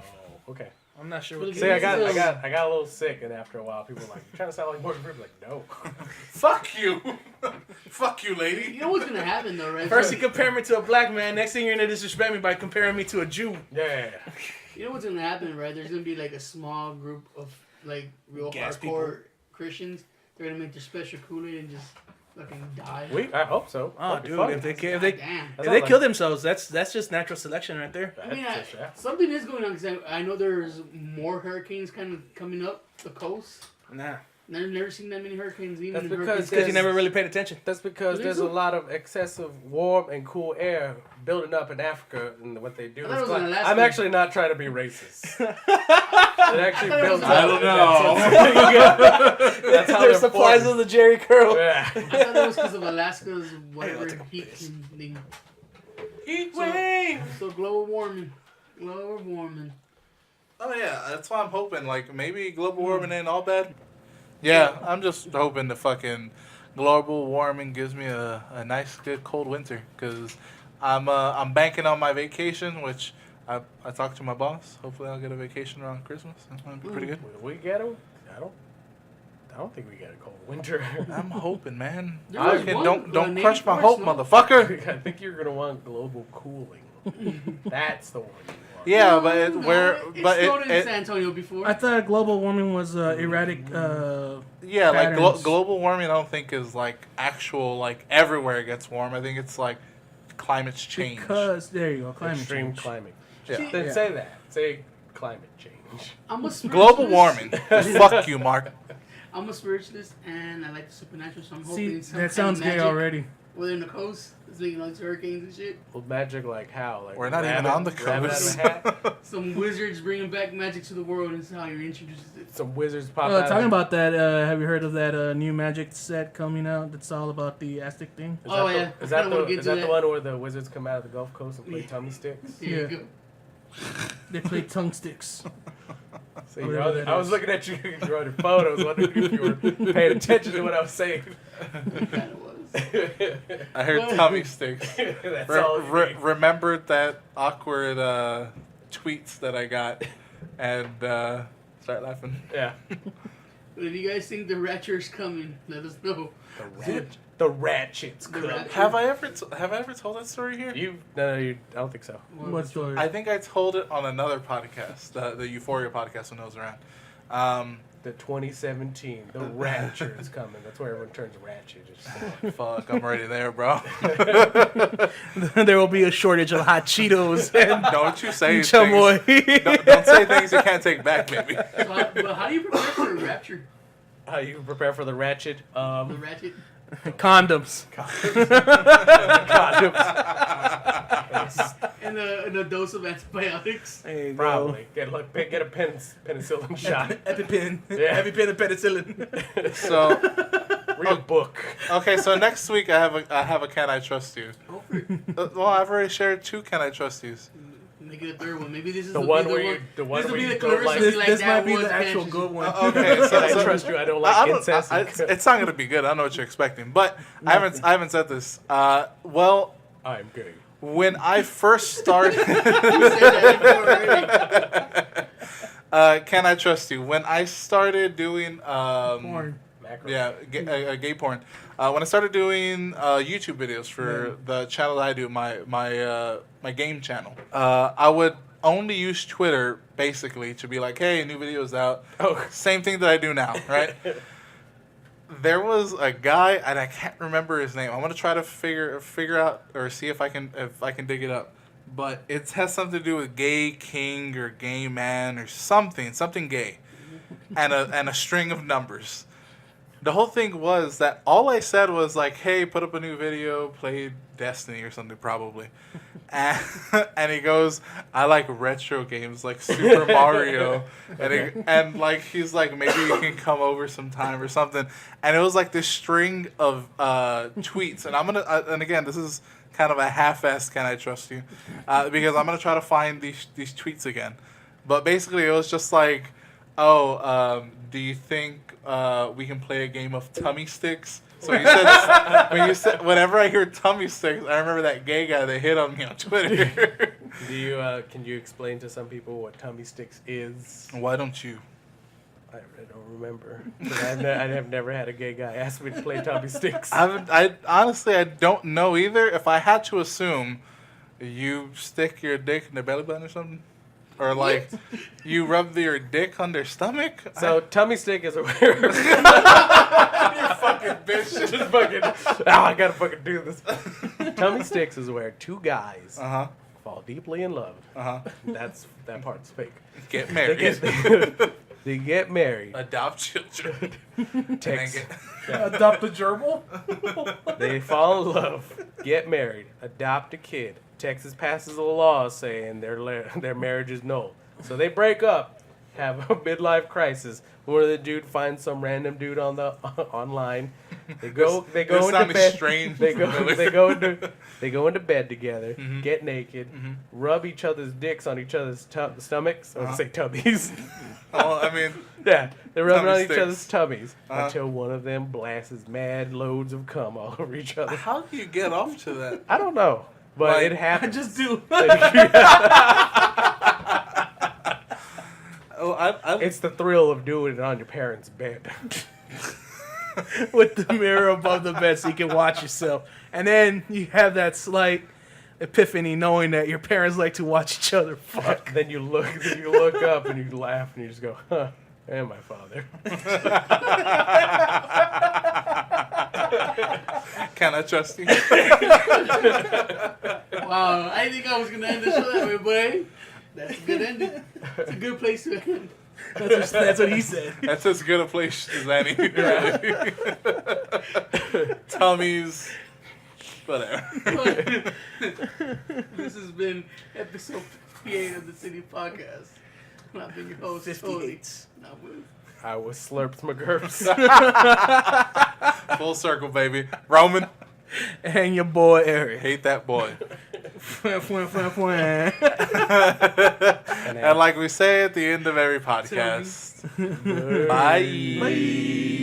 Oh, okay. I'm not sure. Well, What See, I got a little sick, and after a while, people were like, "You trying to sound like Morgan Freeman?" Like, no. Fuck you. Fuck you, lady. You know what's going to happen, though, right? First, So, you compare me to a black man. Next thing you're gonna disrespect me by comparing me to a Jew. Yeah. you know what's going to happen, right? There's going to be, like, a small group of, like, real Gas hardcore people. Christians. They're going to make their special Kool-Aid and just fucking die. I hope so. Oh, That'd be dude, funny. if they God if damn. they kill themselves, that's just natural selection right there. I mean, That's just- something is going on because I know there's more hurricanes kind of coming up the coast. Nah. Never seen that many hurricanes. Even That's in because hurricanes. Because you never really paid attention. That's because You think there's so? a lot of excessive warm and cool air building up in Africa, and what they do I thought is it was in Alaska. I'm actually not trying to be racist. It actually I thought it builds was- up. I don't know. That's how There's they're supplies formed. of the Jerry curl. Yeah. I thought it was because of Alaska's whatever take a heat piss. thing. Heat So- wave. So global warming. Global warming. Oh yeah, that's why I'm hoping. Like maybe global warming ain't all bad. Yeah, I'm just hoping the fucking global warming gives me a nice, good, cold winter. Cause I'm banking on my vacation, which I talked to my boss. Hopefully, I'll get a vacation around Christmas. That'll be pretty good. Will we get them? I don't think we get a cold winter. I'm hoping, man. There was Fucking one, don't Navy crush my Force, hope, no? motherfucker. I think you're gonna want global cooling. That's the one you want. Yeah, but it, No, where it but snowed in it San Antonio before. I thought global warming was erratic. yeah, like patterns. global warming. I don't think is like actual like everywhere it gets warm. I think it's like climate's change. Because there you go, climate Extreme change. climate. Yeah. Then Yeah. say that. Say climate change. I'm a spiritualist. Global warming. Just fuck you, Mark. I'm a spiritualist and I like the supernatural, so I'm See, hoping some that kind sounds of gay magic already. within the coast. It's making like hurricanes and shit. Well, magic like how? Like We're not even rabbit- on the rabbit out coast. of a hat? Some wizards bringing back magic to the world is how you're introduced to it. Some wizards pop out. Talking of- about that, have you heard of that new magic set coming out that's all about the Aztec thing? Is Oh, that yeah. The, is I that, kinda wanna the, get is to that the that. one where the wizards come out of the Gulf Coast and play Yeah. tummy sticks? There Yeah. you go. They play tongue sticks. See, Whatever that I was is. looking at you on your phone. I was wondering if you were paying attention to what I was saying. It kind of was. I heard tummy sticks. That's all. you need. Remembered that awkward tweets that I got, and start laughing. Yeah. But if you guys think the Rapture's coming, let us know. The ratchets The come. Rapture. Have I ever told that story here? No, I don't think so. What story? I think I told it on another podcast, the Euphoria podcast when it was around. The 2017, the Rapture is coming. That's where everyone turns ratchet. It's Fuck, I'm already there, bro. There will be a shortage of hot Cheetos and Don't you say things. chamoy. Don't say things you can't take back, baby. But how do you prepare for a Rapture? how you prepare for the ratchet. The ratchet? Condoms. And a dose of antibiotics? There you Probably get a penicillin shot. EpiPen. Yeah. EpiPen and penicillin. So, Read a book. okay, so next week I have a Can I Trust You? Go for it. Well, I've already shared 2 Can I Trust Yous. Make it a third one. Maybe this is The the one bigger where you, the one This will where be you the don't like. Clarissa This, like this that might be was the actual Candace's. good one. Okay, Can I so trust you? I don't like incest. it's not gonna be good. I don't know what you're expecting, but I haven't said this. Well, I'm gay. when I first started, You said that before already. Can I Trust You? When I started doing Porn. Macro. yeah, gay porn. When I started doing YouTube videos for the channel that I do, my game channel, I would only use Twitter basically to be like, hey, new video's out. Oh. Same thing that I do now, right? There was a guy, and I can't remember his name. I'm gonna try to figure out or see if I can dig it up. But it has something to do with gay king or gay man or something gay, and a string of numbers. The whole thing was that all I said was like, hey, put up a new video, play Destiny or something probably. And he goes, I like retro games like Super Mario. And like he's like, maybe you can come over sometime or something. And it was like this string of tweets. And I'm going to, and again, this is kind of a half-assed Can I Trust You? Because I'm going to try to find these tweets again. But basically it was just like, do you think we can play a game of tummy sticks? So you said whenever I hear tummy sticks, I remember that gay guy that hit on me on Twitter. Can you explain to some people what tummy sticks is? Why don't you? I don't remember. I have never had a gay guy ask me to play tummy sticks. I honestly I don't know either. If I had to assume, you stick your dick in their belly button or something, or like you rub your dick on their stomach. So tummy stick is a word. Fucking bitch. Just fucking. I gotta fucking do this. Tummy sticks is where two guys fall deeply in love. Uh huh. That part's fake. Get They married. get, They get married. Adopt children. And then Text. Adopt a gerbil? They fall in love, get married, adopt a kid. Texas passes a law saying their marriage is null. So they break up, have a midlife crisis. One of the dude finds some random dude on the online. They go This into sounded bed. strange. They go into bed together, get naked, rub each other's dicks on each other's stomachs. I would say tummies. Oh, I mean, Yeah, they're rubbing Tummy on each sticks. other's tummies Uh-huh. until one of them blasts mad loads of cum all over each other. how do you get off to that? I don't know, but Like, it I happens. just do. Oh, I It's the thrill of doing it on your parents' bed. With the mirror above the bed so you can watch yourself. And then you have that slight epiphany knowing that your parents like to watch each other fuck. Then you look up and you laugh and you just go, huh, and my father. can I trust you? Wow, I didn't think I was gonna end the show that way, but hey, that's a good ending. It's a good place to end. That's what he said. That's as good a place as any. Tummies, whatever. This has been episode 58 of the City Podcast. I've been your host, Tony. 58. Not with. I was slurped McGurps. Full circle, baby. Roman, And your boy Eric. hate that boy. And And like we say at the end of every podcast, bye. Bye.